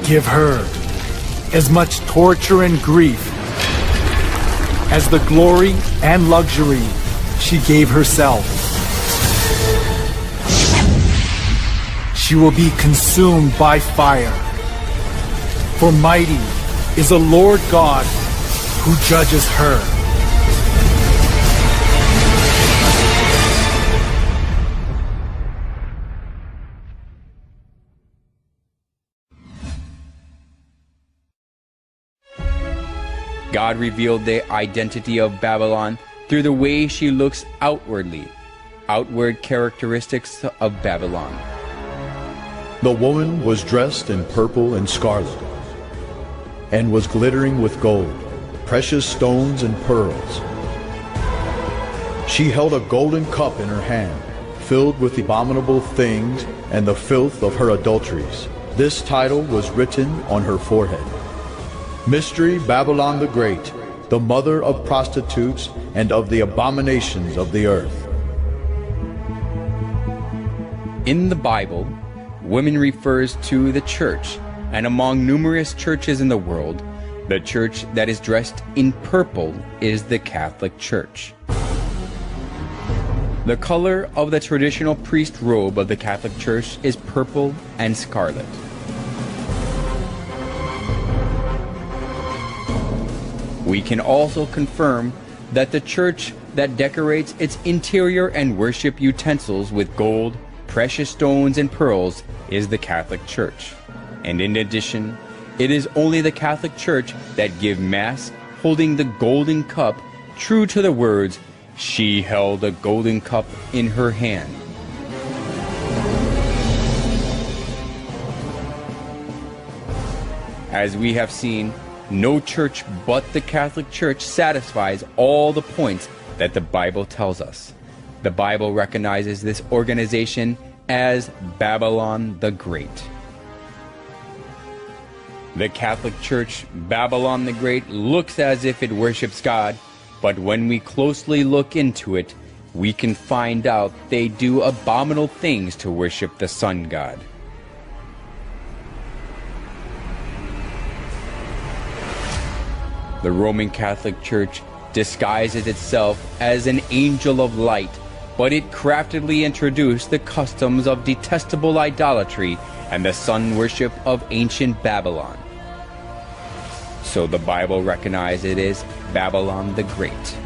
Give her as much torture and grief as the glory and luxury she gave herself. She will be consumed by fire. For mighty is the Lord God who judges her. God revealed the identity of Babylon through the way she looks outwardly, outward characteristics of Babylon. The woman was dressed in purple and scarlet, and was glittering with gold, precious stones and pearls. She held a golden cup in her hand, filled with abominable things and the filth of her adulteries. This title was written on her forehead: Mystery Babylon the Great, the mother of prostitutes and of the abominations of the earth. In the Bible, women refers to the church, and among numerous churches in the world, the church that is dressed in purple is the Catholic Church. The color of the traditional priest robe of the Catholic Church is purple and scarlet. We can also confirm that the church that decorates its interior and worship utensils with gold, precious stones, and pearls is the Catholic Church. And in addition, it is only the Catholic Church that give Mass holding the golden cup, true to the words, "She held a golden cup in her hand." As we have seen, no church but the Catholic Church satisfies all the points that the Bible tells us. The Bible recognizes this organization as Babylon the Great. The Catholic Church, Babylon the Great, looks as if it worships God, but when we closely look into it, we can find out they do abominable things to worship the sun god. The Roman Catholic Church disguises itself as an angel of light but it craftily introduced the customs of detestable idolatry and the sun worship of ancient Babylon. So the Bible recognized it as Babylon the Great.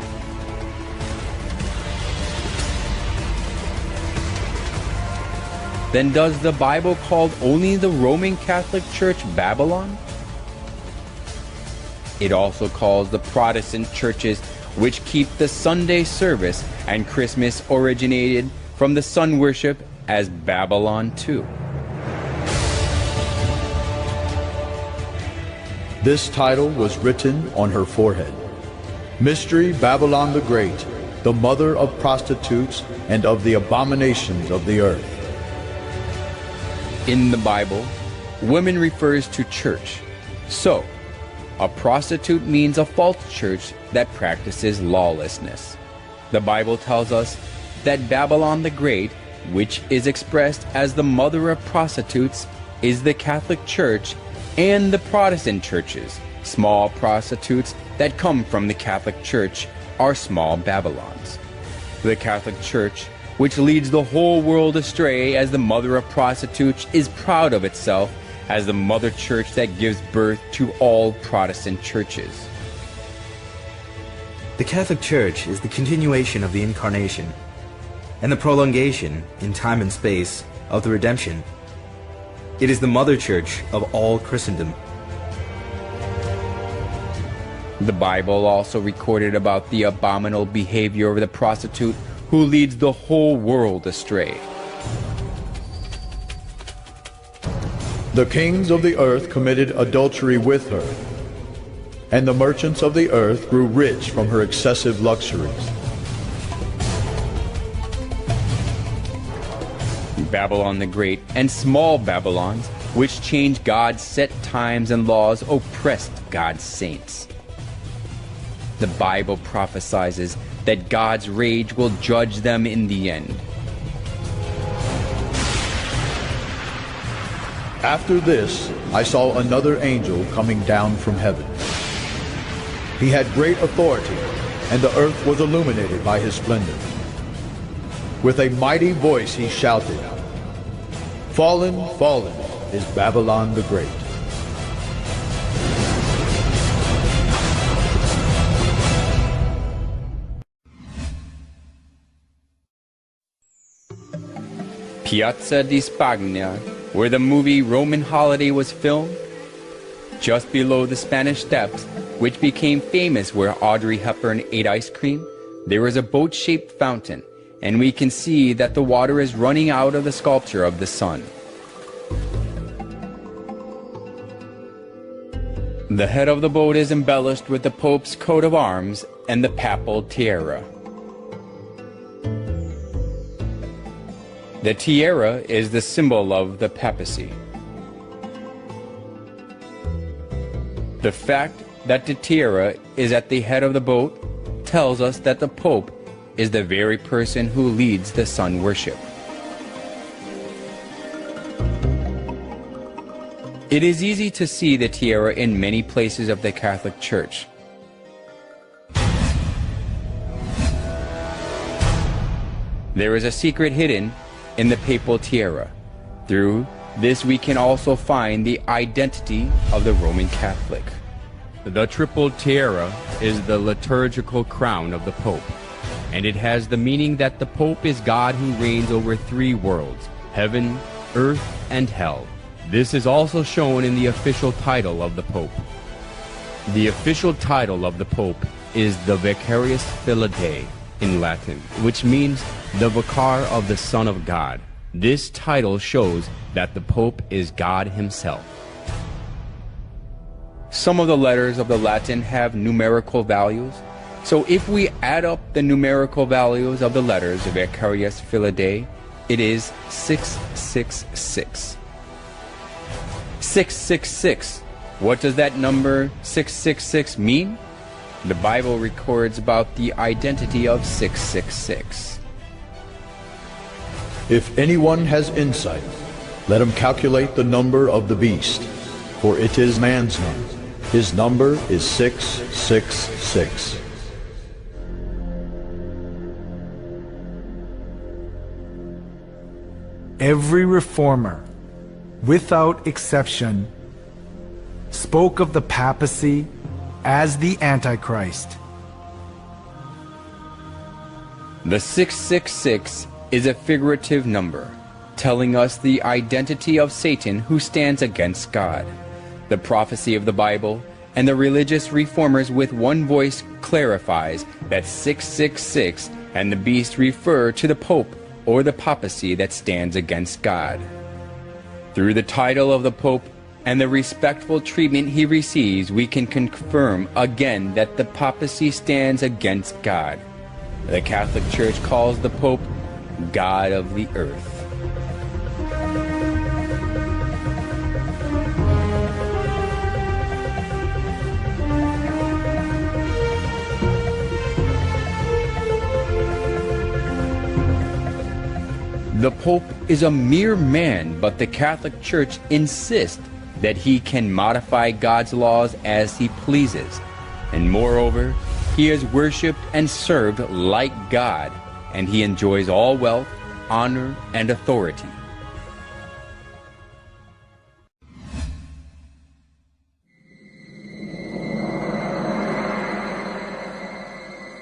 Then does the Bible call only the Roman Catholic Church Babylon? It also calls the Protestant churches which keep the Sunday service and Christmas originated from the sun worship as Babylon too. This title was written on her forehead. Mystery Babylon the Great, the mother of prostitutes and of the abominations of the earth. In the Bible, women refers to church. So, a prostitute means a false church that practices lawlessness. The Bible tells us that Babylon the Great, which is expressed as the mother of prostitutes, is the Catholic Church and the Protestant churches. Small prostitutes that come from the Catholic Church are small Babylons. The Catholic Church, which leads the whole world astray as the mother of prostitutes, is proud of itself as the mother church that gives birth to all Protestant churches. The Catholic Church is the continuation of the Incarnation and the prolongation in time and space of the Redemption. It is the mother church of all Christendom. The Bible also recorded about the abominable behavior of the prostitute who leads the whole world astray. The kings of the earth committed adultery with her, and the merchants of the earth grew rich from her excessive luxuries. Babylon the Great and small Babylons, which changed God's set times and laws, oppressed God's saints. The Bible prophesies that God's rage will judge them in the end. After this, I saw another angel coming down from heaven. He had great authority, and the earth was illuminated by his splendor. With a mighty voice he shouted, "Fallen, fallen is Babylon the Great." Piazza di Spagna, where the movie Roman Holiday was filmed, just below the Spanish Steps, which became famous where Audrey Hepburn ate ice cream, there is a boat-shaped fountain, and we can see that the water is running out of the sculpture of the sun. The head of the boat is embellished with the Pope's coat of arms and the papal tiara. The tiara is the symbol of the papacy. The fact that the tiara is at the head of the boat tells us that the Pope is the very person who leads the sun worship. It is easy to see the tiara in many places of the Catholic Church. There is a secret hidden in the papal tiara. Through this we can also find the identity of the Roman Catholic. The triple tiara is the liturgical crown of the Pope, and it has the meaning that the Pope is God who reigns over three worlds, heaven, earth, and hell. This is also shown in the official title of the Pope. The official title of the Pope is the Vicarius Filii Dei in Latin, which means the Vicar of the Son of God. This title shows that the Pope is God himself. Some of the letters of the Latin have numerical values, so if we add up the numerical values of the letters of Vicarius Filii Dei, it is 666. 666. What does that number 666 mean? The Bible records about the identity of 666. If anyone has insight, let him calculate the number of the beast, for it is man's number. His number is 666. every reformer, without exception, spoke of the papacy as the Antichrist. The 666 is a figurative number, telling us the identity of Satan who stands against God. The prophecy of the Bible and the religious reformers with one voice clarifies that 666 and the beast refer to the Pope or the papacy that stands against God. Through the title of the Pope and the respectful treatment he receives, we can confirm again that the papacy stands against God. The Catholic Church calls the Pope God of the earth. The Pope is a mere man, but the Catholic Church insists that he can modify God's laws as he pleases. And moreover, he is worshipped and served like God, and he enjoys all wealth, honor, and authority.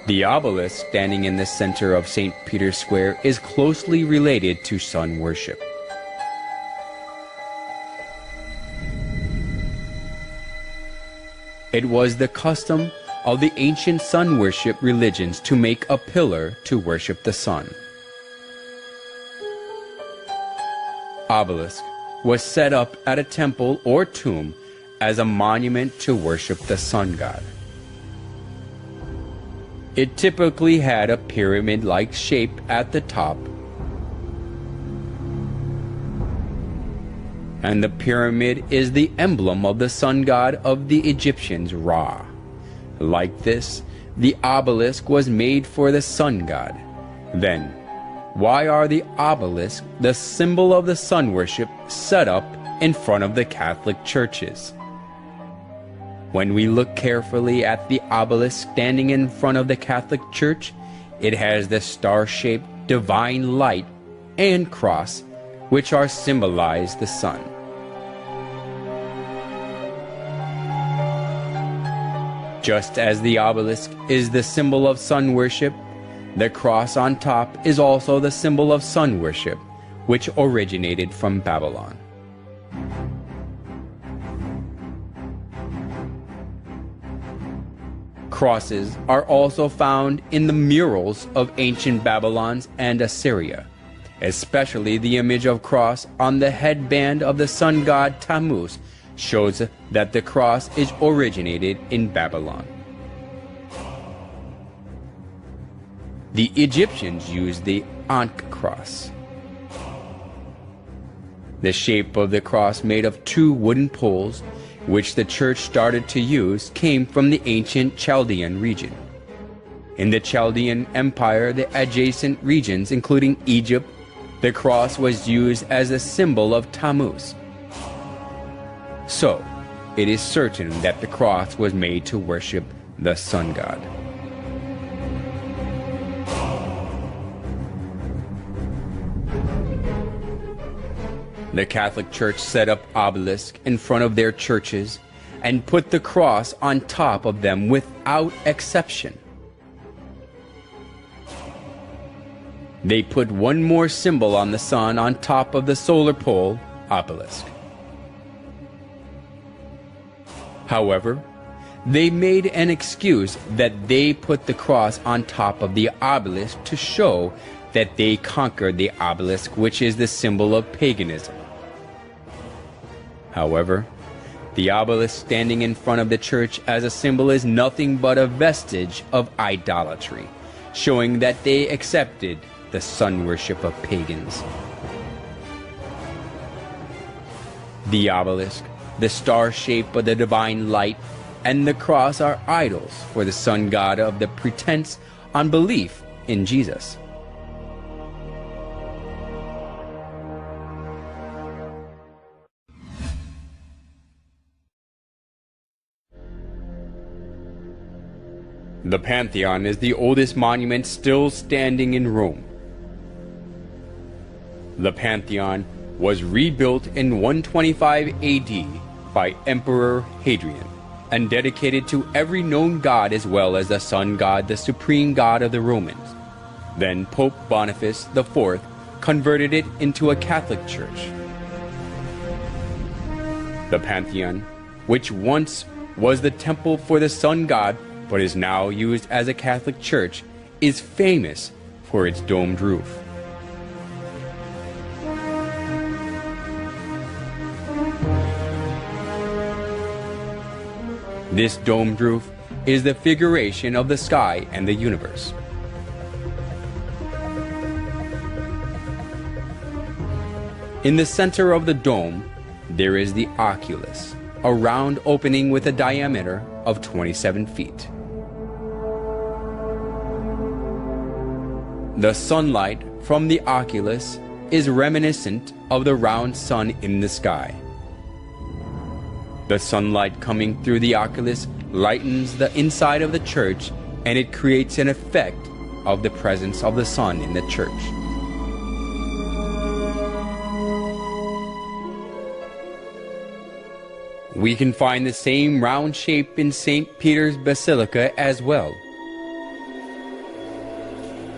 The obelisk standing in the center of St. Peter's Square is closely related to sun worship. It was the custom of the ancient sun worship religions to make a pillar to worship the sun. Obelisk was set up at a temple or tomb as a monument to worship the sun god. It typically had a pyramid-like shape at the top, and the pyramid is the emblem of the sun god of the Egyptians, Ra. Like this, the obelisk was made for the sun god. Then, why are the obelisks, the symbol of the sun worship, set up in front of the Catholic churches? When we look carefully at the obelisk standing in front of the Catholic Church, it has the star-shaped divine light and cross, which are symbolize the sun. Just as the obelisk is the symbol of sun worship, the cross on top is also the symbol of sun worship, which originated from Babylon. Crosses are also found in the murals of ancient Babylon and Assyria, especially the image of cross on the headband of the sun god Tammuz shows that the cross is originated in Babylon. The Egyptians used the Ankh cross. The shape of the cross made of two wooden poles, which the church started to use, came from the ancient Chaldean region. In the Chaldean Empire, the adjacent regions, including Egypt, the cross was used as a symbol of Tammuz. So, it is certain that the cross was made to worship the sun god. The Catholic Church set up obelisks in front of their churches and put the cross on top of them without exception. They put one more symbol on the sun on top of the solar pole obelisk. However, they made an excuse that they put the cross on top of the obelisk to show that they conquered the obelisk, which is the symbol of paganism. However, the obelisk standing in front of the church as a symbol is nothing but a vestige of idolatry, showing that they accepted the sun worship of pagans. The obelisk, the star shape of the divine light, and the cross are idols for the sun god of the pretense on belief in Jesus. The Pantheon is the oldest monument still standing in Rome. The Pantheon was rebuilt in 125 AD by Emperor Hadrian and dedicated to every known god as well as the sun god, the supreme god of the Romans. Then Pope Boniface IV converted it into a Catholic church. The Pantheon, which once was the temple for the sun god but is now used as a Catholic church, is famous for its domed roof. This domed roof is the figuration of the sky and the universe. In the center of the dome, there is the oculus, a round opening with a diameter of 27 feet. The sunlight from the oculus is reminiscent of the round sun in the sky. The sunlight coming through the oculus lightens the inside of the church, and it creates an effect of the presence of the sun in the church. We can find the same round shape in St. Peter's Basilica as well.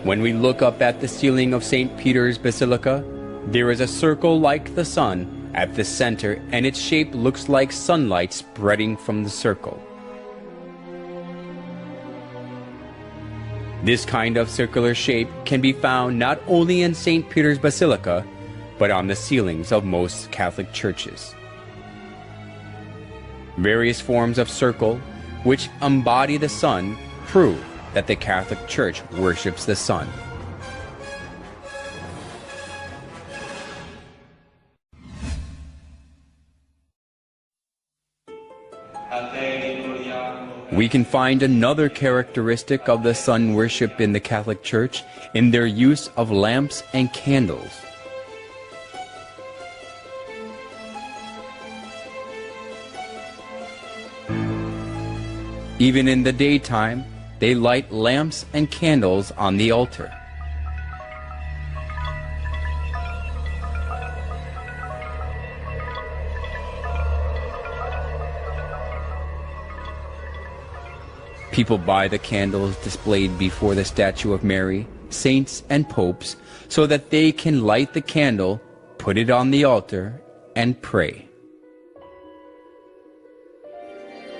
When we look up at the ceiling of St. Peter's Basilica, there is a circle like the sun at the center, and its shape looks like sunlight spreading from the circle. This kind of circular shape can be found not only in St. Peter's Basilica, but on the ceilings of most Catholic churches. Various forms of circle, which embody the sun, prove that the Catholic Church worships the sun. We can find another characteristic of the sun worship in the Catholic Church in their use of lamps and candles. Even in the daytime, they light lamps and candles on the altar. People buy the candles displayed before the statue of Mary, saints, and popes so that they can light the candle, put it on the altar, and pray.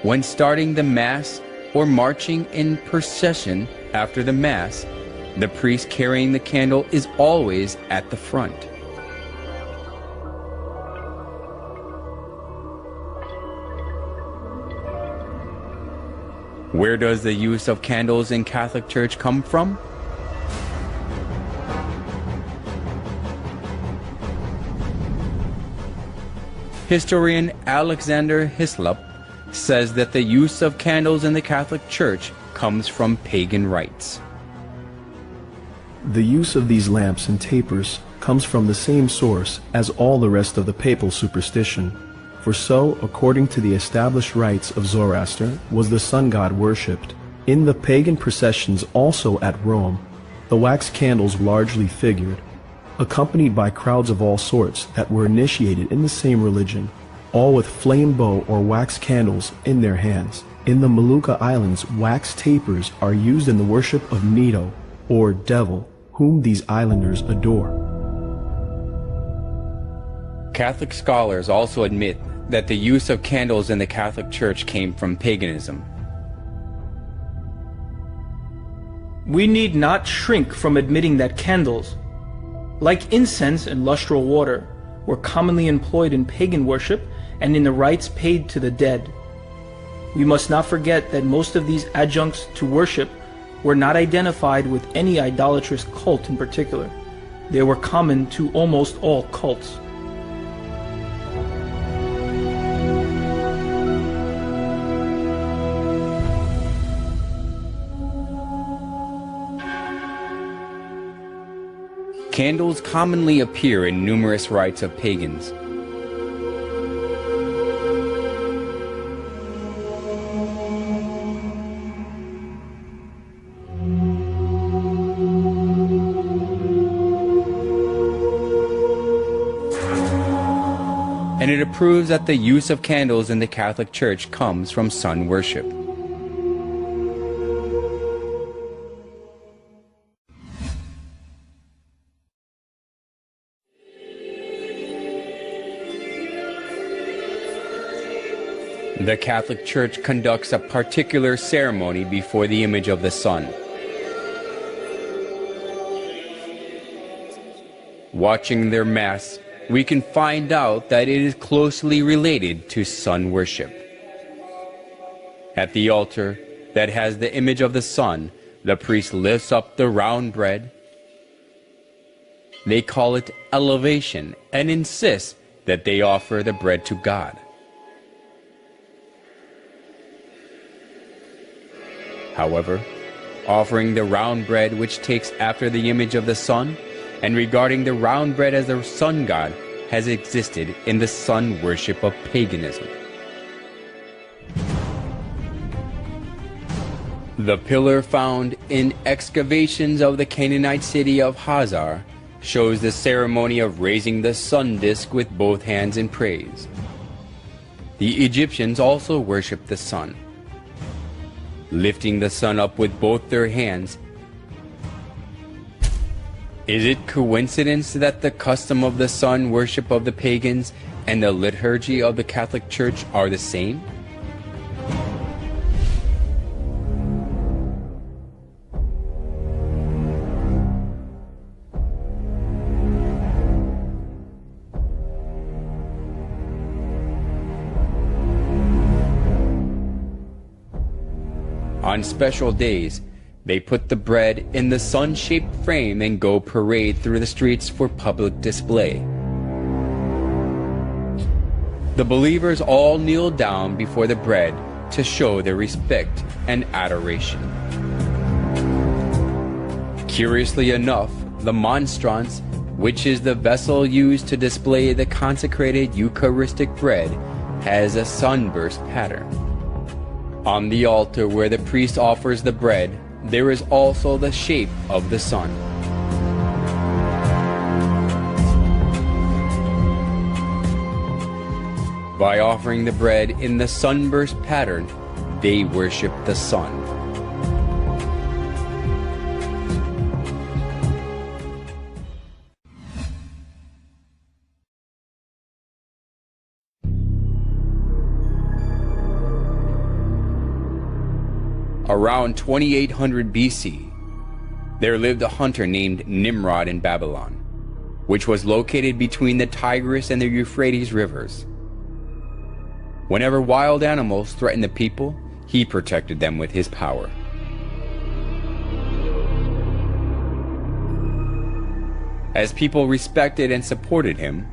When starting the Mass or marching in procession after the Mass, the priest carrying the candle is always at the front. Where does the use of candles in Catholic Church come from? Historian Alexander Hislop says that the use of candles in the Catholic Church comes from pagan rites. The use of these lamps and tapers comes from the same source as all the rest of the papal superstition. For so, according to the established rites of Zoroaster, was the sun god worshipped. In the pagan processions also at Rome, the wax candles largely figured, accompanied by crowds of all sorts that were initiated in the same religion, all with flame bow or wax candles in their hands. In the Molucca Islands, wax tapers are used in the worship of Nito, or devil, whom these islanders adore. Catholic scholars also admit that the use of candles in the Catholic Church came from paganism. We need not shrink from admitting that candles, like incense and lustral water, were commonly employed in pagan worship and in the rites paid to the dead. We must not forget that most of these adjuncts to worship were not identified with any idolatrous cult in particular. They were common to almost all cults. Candles commonly appear in numerous rites of pagans. and it approves that the use of candles in the Catholic Church comes from sun worship. The Catholic Church conducts a particular ceremony before the image of the sun. Watching their Mass, we can find out that it is closely related to sun worship. At the altar that has the image of the sun, the priest lifts up the round bread. They call it elevation and insist that they offer the bread to God. However, offering the round bread which takes after the image of the sun, and regarding the round bread as the sun god, has existed in the sun worship of paganism. The pillar found in excavations of the Canaanite city of Hazar shows the ceremony of raising the sun disk with both hands in praise. The Egyptians also worshipped the sun, lifting the sun up with both their hands. Is it coincidence that the custom of the sun worship of the pagans and the liturgy of the Catholic Church are the same? On special days, they put the bread in the sun-shaped frame and go parade through the streets for public display. The believers all kneel down before the bread to show their respect and adoration. Curiously enough, the monstrance, which is the vessel used to display the consecrated Eucharistic bread, has a sunburst pattern. On the altar where the priest offers the bread, there is also the shape of the sun. By offering the bread in the sunburst pattern, they worship the sun. Around 2800 BC, there lived a hunter named Nimrod in Babylon, which was located between the Tigris and the Euphrates rivers. Whenever wild animals threatened the people, he protected them with his power. As people respected and supported him,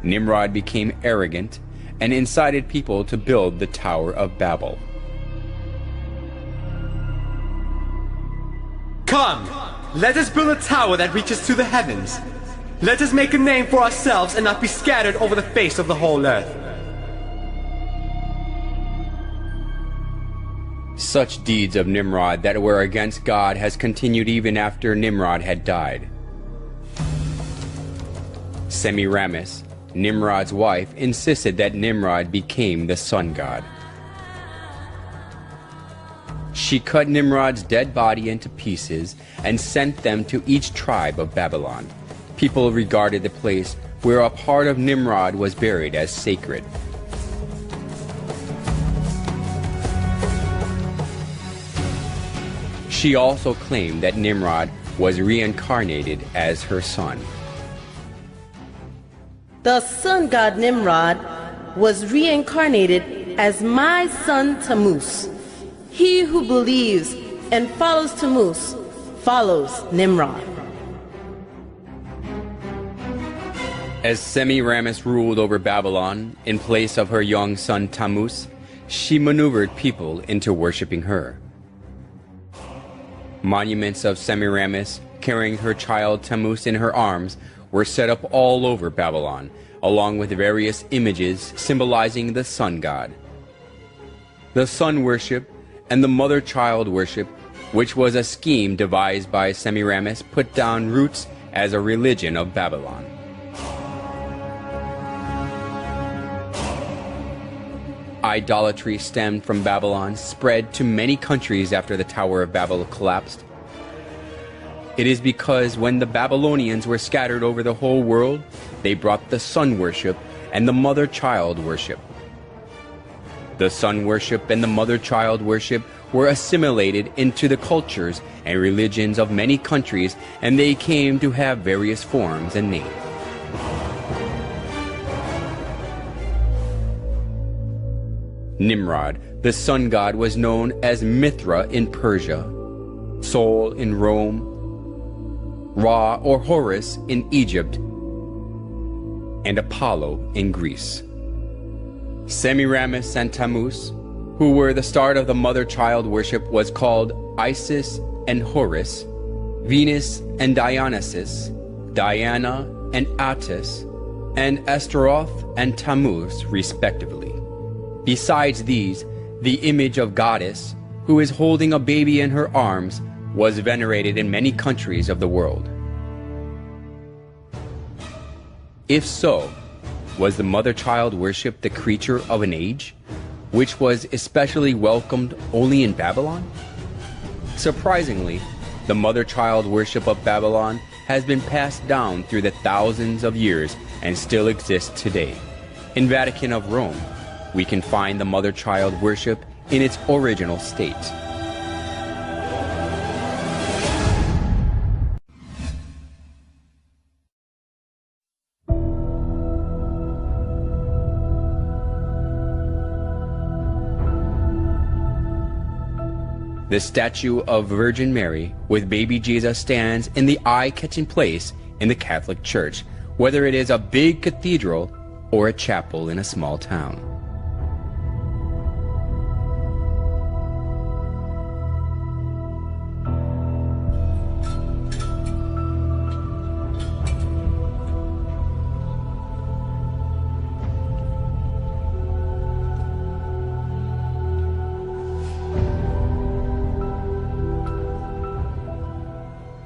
Nimrod became arrogant and incited people to build the Tower of Babel. Come, let us build a tower that reaches to the heavens. Let us make a name for ourselves and not be scattered over the face of the whole earth. Such deeds of Nimrod that were against God has continued even after Nimrod had died. Semiramis, Nimrod's wife, insisted that Nimrod became the sun god. She cut Nimrod's dead body into pieces and sent them to each tribe of Babylon. People regarded the place where a part of Nimrod was buried as sacred. She also claimed that Nimrod was reincarnated as her son. The sun god Nimrod was reincarnated as my son Tammuz. He who believes and follows Tammuz follows Nimrod. As Semiramis ruled over Babylon in place of her young son Tammuz, she maneuvered people into worshiping her. Monuments of Semiramis carrying her child Tammuz in her arms were set up all over Babylon, along with various images symbolizing the sun god. The sun worship and the mother-child worship, which was a scheme devised by Semiramis, put down roots as a religion of Babylon. idolatry stemmed from Babylon spread to many countries after the Tower of Babel collapsed? It is because when the Babylonians were scattered over the whole world, they brought the sun worship and the mother-child worship. The sun worship and the mother-child worship were assimilated into the cultures and religions of many countries, and they came to have various forms and names. Nimrod, the sun god, was known as Mithra in Persia, Sol in Rome, Ra or Horus in Egypt, and Apollo in Greece. Semiramis and Tammuz, who were the start of the mother-child worship, was called Isis and Horus, Venus and Dionysus, Diana and Attis, and Astaroth and Tammuz, respectively. Besides these, the image of goddess, who is holding a baby in her arms, was venerated in many countries of the world. If so, was the mother-child worship the creature of an age, which was especially welcomed only in Babylon? Surprisingly, the mother-child worship of Babylon has been passed down through the thousands of years and still exists today. In Vatican of Rome, we can find the mother-child worship in its original state. The statue of Virgin Mary with baby Jesus stands in the eye-catching place in the Catholic Church, whether it is a big cathedral or a chapel in a small town.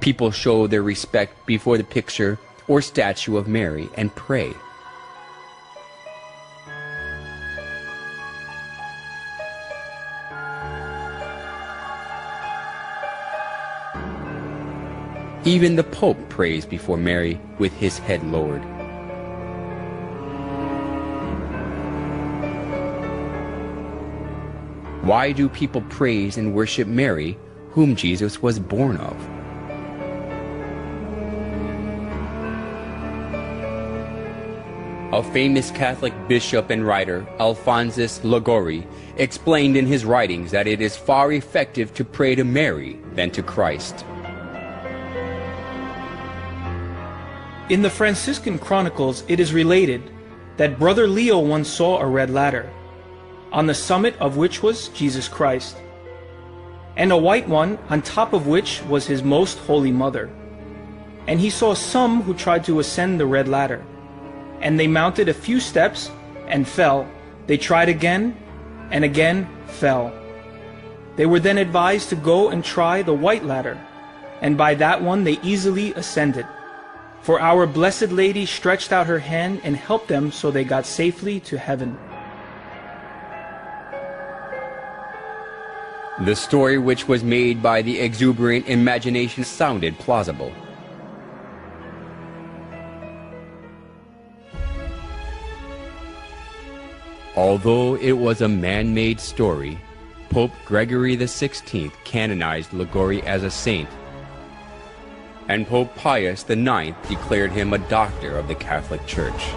People show their respect before the picture or statue of Mary and pray. Even the Pope prays before Mary with his head lowered. Why do people praise and worship Mary, whom Jesus was born of? A famous Catholic bishop and writer, Alphonsus Liguori, explained in his writings that it is far effective to pray to Mary than to Christ. In the Franciscan Chronicles, it is related that Brother Leo once saw a red ladder, on the summit of which was Jesus Christ, and a white one on top of which was his most holy mother. And he saw some who tried to ascend the red ladder, and they mounted a few steps and fell. They tried again and again fell. They were then advised to go and try the white ladder, and by that one they easily ascended. For our Blessed Lady stretched out her hand and helped them, so they got safely to heaven. The story, which was made by the exuberant imagination, sounded plausible. Although it was a man-made story, Pope Gregory XVI canonized Liguori as a saint, and Pope Pius IX declared him a doctor of the Catholic Church.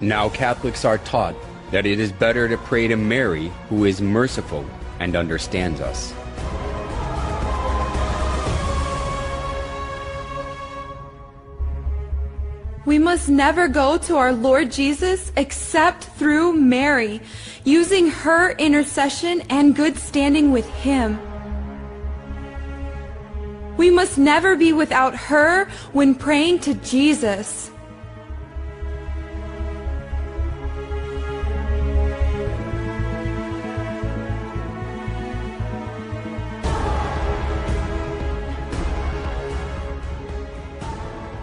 Now Catholics are taught that it is better to pray to Mary, who is merciful and understands us. We must never go to our Lord Jesus except through Mary, using her intercession and good standing with Him. We must never be without her when praying to Jesus.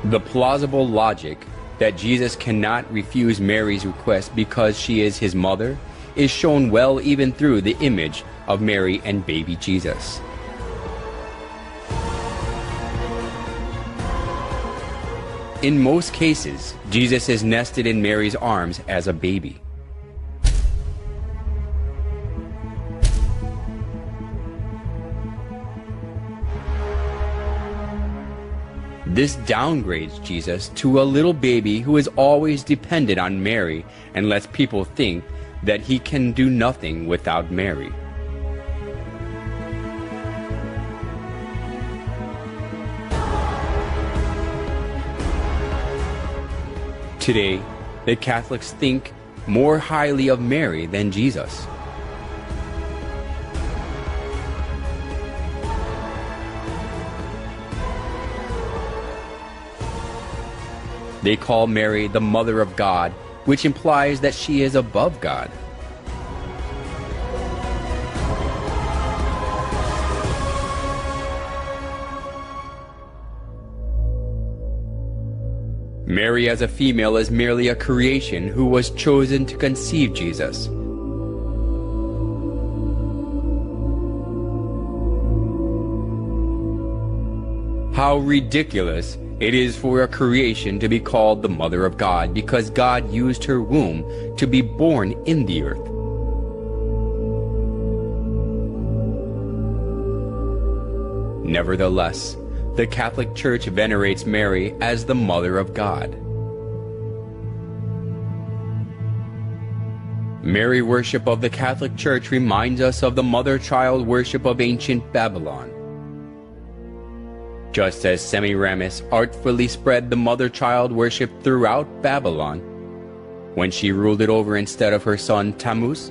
The plausible logic that Jesus cannot refuse Mary's request because she is his mother is shown well even through the image of Mary and baby Jesus. In most cases, Jesus is nested in Mary's arms as a baby. This downgrades Jesus to a little baby who is always dependent on Mary and lets people think that he can do nothing without Mary. Today, the Catholics think more highly of Mary than Jesus. They call Mary the Mother of God, which implies that she is above God. Mary as a female is merely a creation who was chosen to conceive Jesus. How ridiculous it is for a creation to be called the Mother of God, because God used her womb to be born in the earth. Nevertheless, the Catholic Church venerates Mary as the Mother of God. Mary worship of the Catholic Church reminds us of the mother-child worship of ancient Babylon. Just as Semiramis artfully spread the mother-child worship throughout Babylon when she ruled it over instead of her son Tammuz,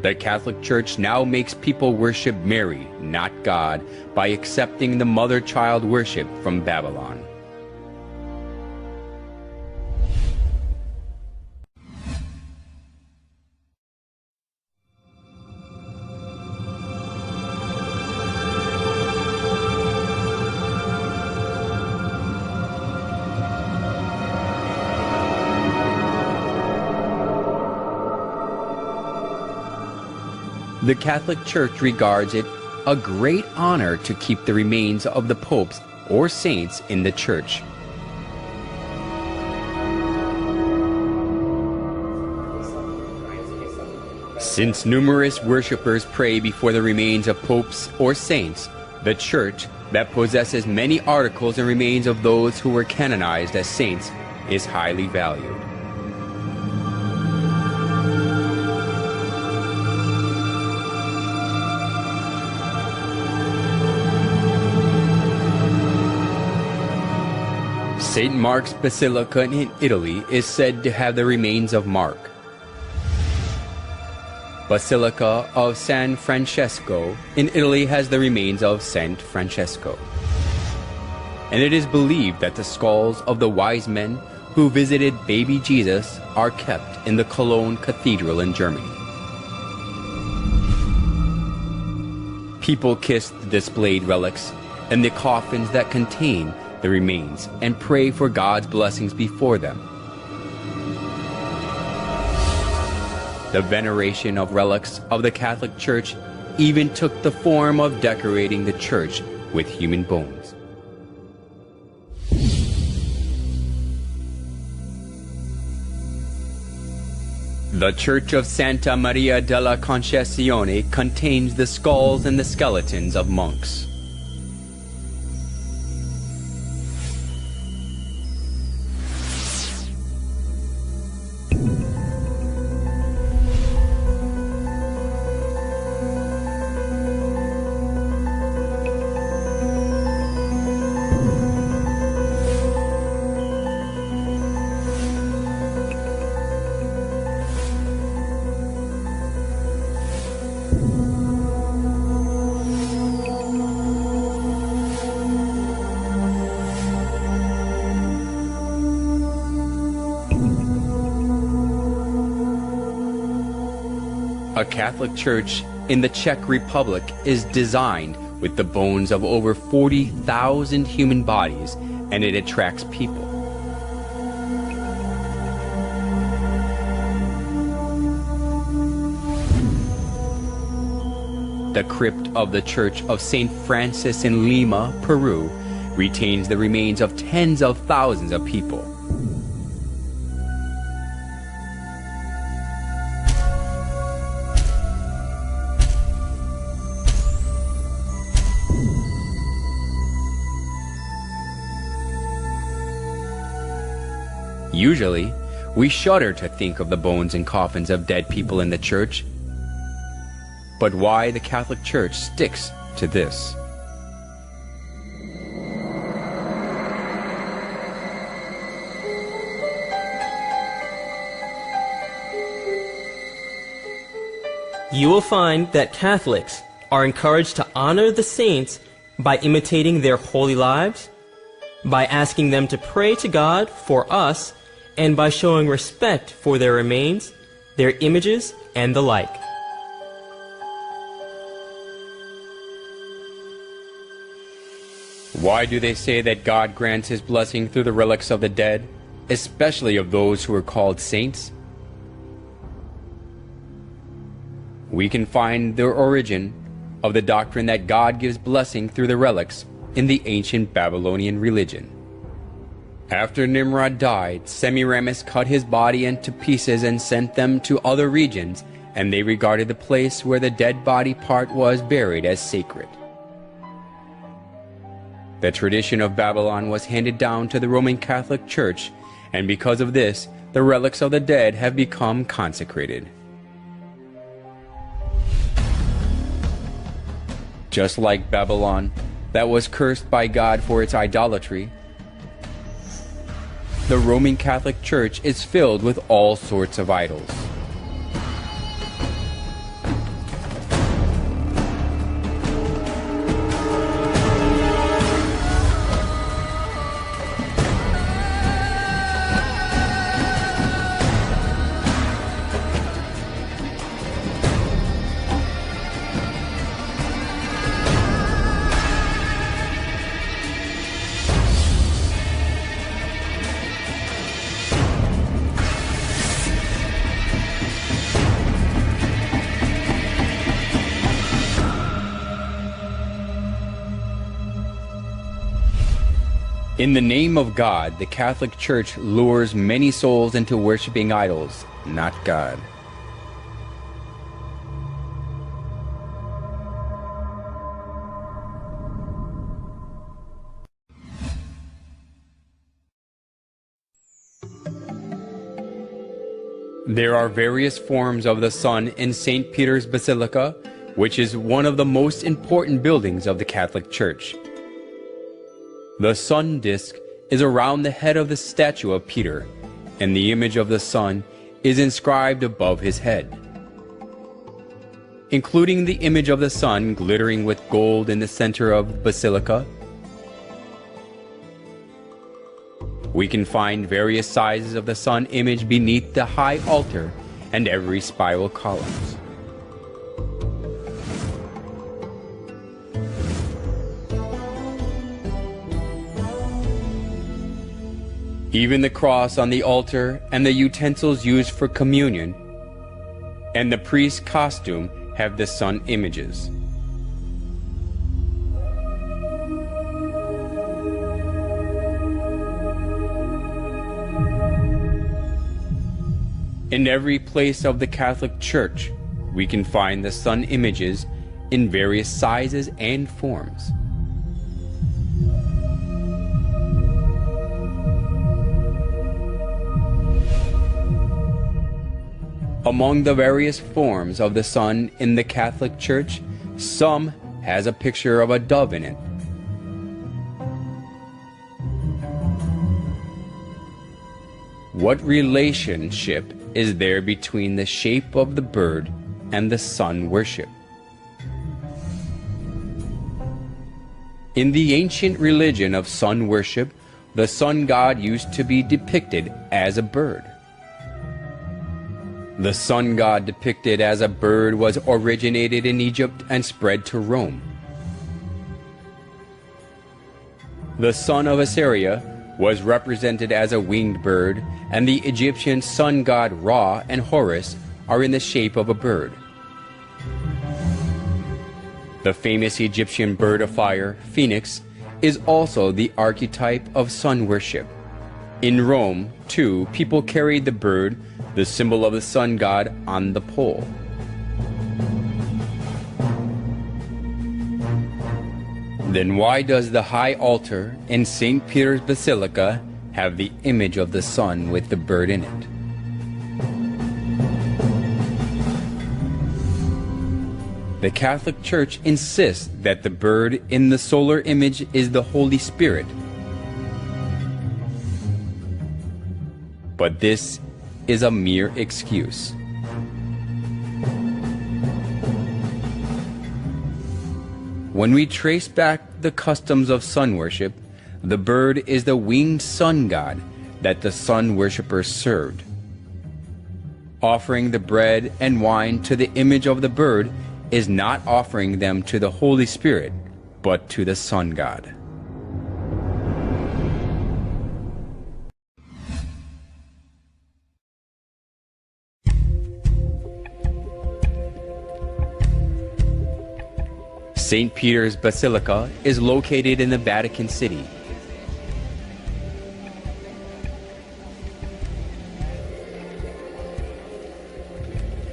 the Catholic Church now makes people worship Mary, not God, by accepting the mother-child worship from Babylon. The Catholic Church regards it a great honor to keep the remains of the popes or saints in the church. Since numerous worshippers pray before the remains of popes or saints, the church, that possesses many articles and remains of those who were canonized as saints, is highly valued. St. Mark's Basilica in Italy is said to have the remains of Mark. Basilica of San Francesco in Italy has the remains of Saint Francesco. And it is believed that the skulls of the wise men who visited baby Jesus are kept in the Cologne Cathedral in Germany. People kiss the displayed relics and the coffins that contain the remains and pray for God's blessings before them. The veneration of relics of the Catholic Church even took the form of decorating the church with human bones. The Church of Santa Maria della Concesione contains the skulls and the skeletons of monks. A Catholic church in the Czech Republic is designed with the bones of over 40,000 human bodies, and it attracts people. The crypt of the Church of St. Francis in Lima, Peru, retains the remains of tens of thousands of people. Usually, we shudder to think of the bones and coffins of dead people in the church. But why the Catholic Church sticks to this? You will find that Catholics are encouraged to honor the saints by imitating their holy lives, by asking them to pray to God for us, and by showing respect for their remains, their images, and the like. Why do they say that God grants His blessing through the relics of the dead, especially of those who are called saints? We can find the origin of the doctrine that God gives blessing through the relics in the ancient Babylonian religion. After Nimrod died, Semiramis cut his body into pieces and sent them to other regions, and they regarded the place where the dead body part was buried as sacred. The tradition of Babylon was handed down to the Roman Catholic Church, and because of this, the relics of the dead have become consecrated. Just like Babylon, that was cursed by God for its idolatry, the Roman Catholic Church is filled with all sorts of idols. In the name of God, the Catholic Church lures many souls into worshiping idols, not God. There are various forms of the sun in St. Peter's Basilica, which is one of the most important buildings of the Catholic Church. The sun disk is around the head of the statue of Peter, and the image of the sun is inscribed above his head. Including the image of the sun glittering with gold in the center of the basilica, we can find various sizes of the sun image beneath the high altar and every spiral columns. Even the cross on the altar and the utensils used for communion and the priest's costume have the sun images. In every place of the Catholic Church, we can find the sun images in various sizes and forms. Among the various forms of the sun in the Catholic Church, some has a picture of a dove in it. What relationship is there between the shape of the bird and the sun worship? In the ancient religion of sun worship, the sun god used to be depicted as a bird. The sun god depicted as a bird was originated in Egypt and spread to Rome. The sun of Assyria was represented as a winged bird, and the Egyptian sun god Ra and Horus are in the shape of a bird. The famous Egyptian bird of fire, phoenix, is also the archetype of sun worship. In Rome, too, people carried the bird, the symbol of the sun god, on the pole. Then why does the high altar in St. Peter's Basilica have the image of the sun with the bird in it? The Catholic Church insists that the bird in the solar image is the Holy Spirit. But this is a mere excuse. When we trace back the customs of sun worship, the bird is the winged sun god that the sun worshippers served. Offering the bread and wine to the image of the bird is not offering them to the Holy Spirit, but to the sun god. St. Peter's Basilica is located in the Vatican City.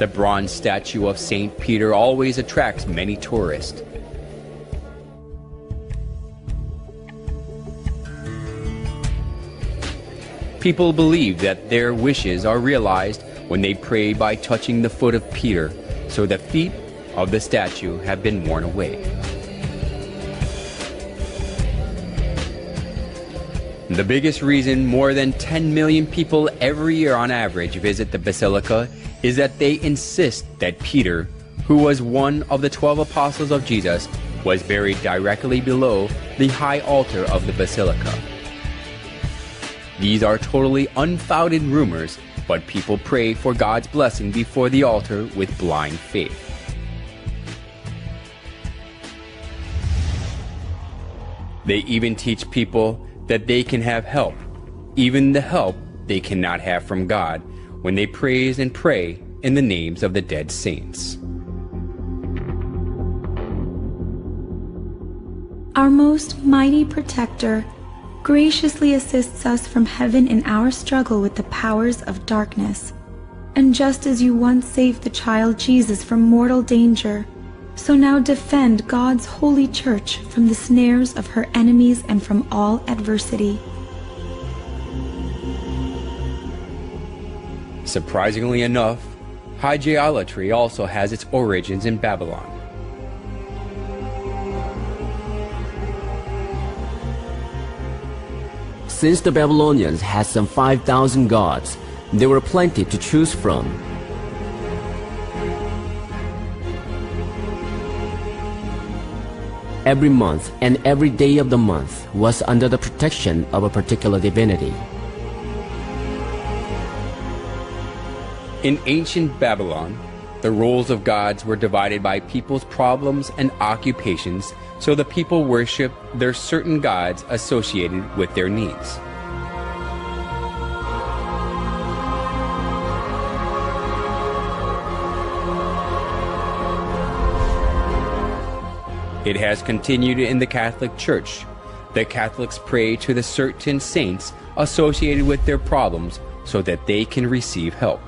The bronze statue of St. Peter always attracts many tourists. People believe that their wishes are realized when they pray by touching the foot of Peter, so the feet of the statue have been worn away. The biggest reason more than 10 million people every year on average visit the Basilica is that they insist that Peter, who was one of the 12 apostles of Jesus, was buried directly below the high altar of the Basilica. These are totally unfounded rumors, but people pray for God's blessing before the altar with blind faith. They even teach people that they can have help, even the help they cannot have from God, when they praise and pray in the names of the dead saints. Our most mighty protector graciously assists us from heaven in our struggle with the powers of darkness. And just as you once saved the child Jesus from mortal danger, so now defend God's holy church from the snares of her enemies and from all adversity. Surprisingly enough, hygielatry also has its origins in Babylon. Since the Babylonians had some 5,000 gods, there were plenty to choose from. Every month and every day of the month was under the protection of a particular divinity. In ancient Babylon, the roles of gods were divided by people's problems and occupations, so the people worshiped their certain gods associated with their needs. It has continued in the Catholic Church. The Catholics pray to the certain saints associated with their problems so that they can receive help.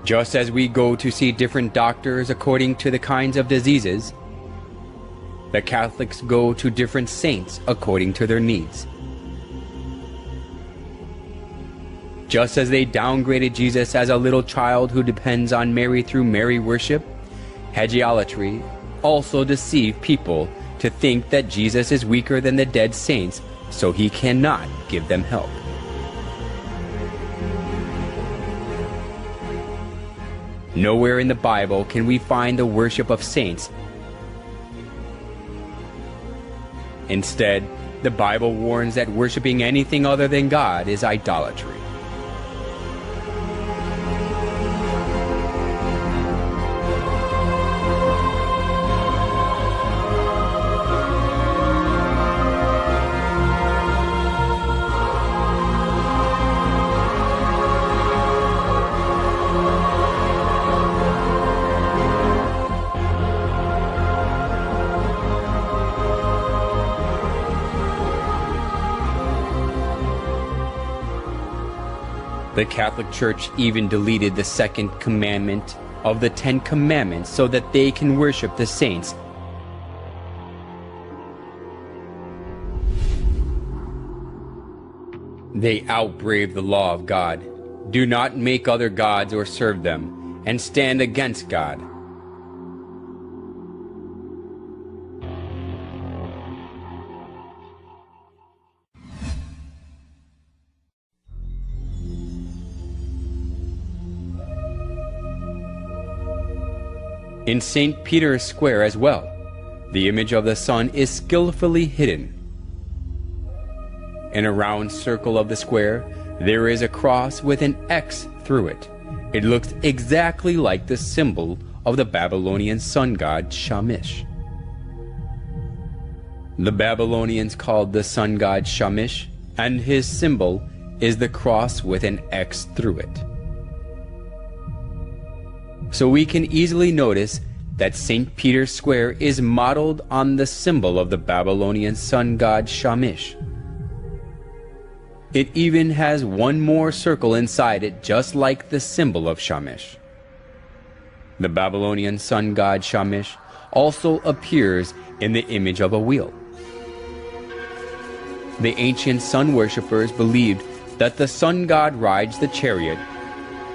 Just as we go to see different doctors according to the kinds of diseases, the Catholics go to different saints according to their needs. Just as they downgraded Jesus as a little child who depends on Mary through Mary worship, hygielatry also deceived people to think that Jesus is weaker than the dead saints, so he cannot give them help. Nowhere in the Bible can we find the worship of saints. Instead, the Bible warns that worshiping anything other than God is idolatry. The Catholic Church even deleted the second commandment of the 10 Commandments so that they can worship the saints. They outbrave the law of God. Do not make other gods or serve them, and stand against God. In St. Peter's Square as well, the image of the sun is skillfully hidden. In a round circle of the square, there is a cross with an X through it. It looks exactly like the symbol of the Babylonian sun god Shamash. The Babylonians called the sun god Shamash, and his symbol is the cross with an X through it. So we can easily notice that St. Peter's Square is modeled on the symbol of the Babylonian sun god Shamash. It even has one more circle inside it, just like the symbol of Shamash. The Babylonian sun god Shamash also appears in the image of a wheel. The ancient sun worshippers believed that the sun god rides the chariot,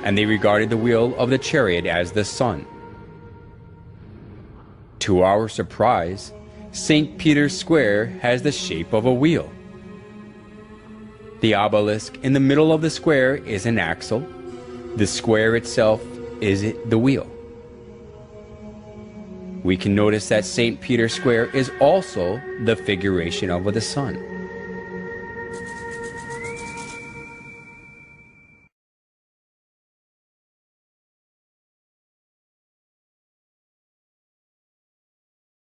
and they regarded the wheel of the chariot as the sun. To our surprise, St. Peter's Square has the shape of a wheel. The obelisk in the middle of the square is an axle. The square itself is the wheel. We can notice that St. Peter's Square is also the figuration of the sun.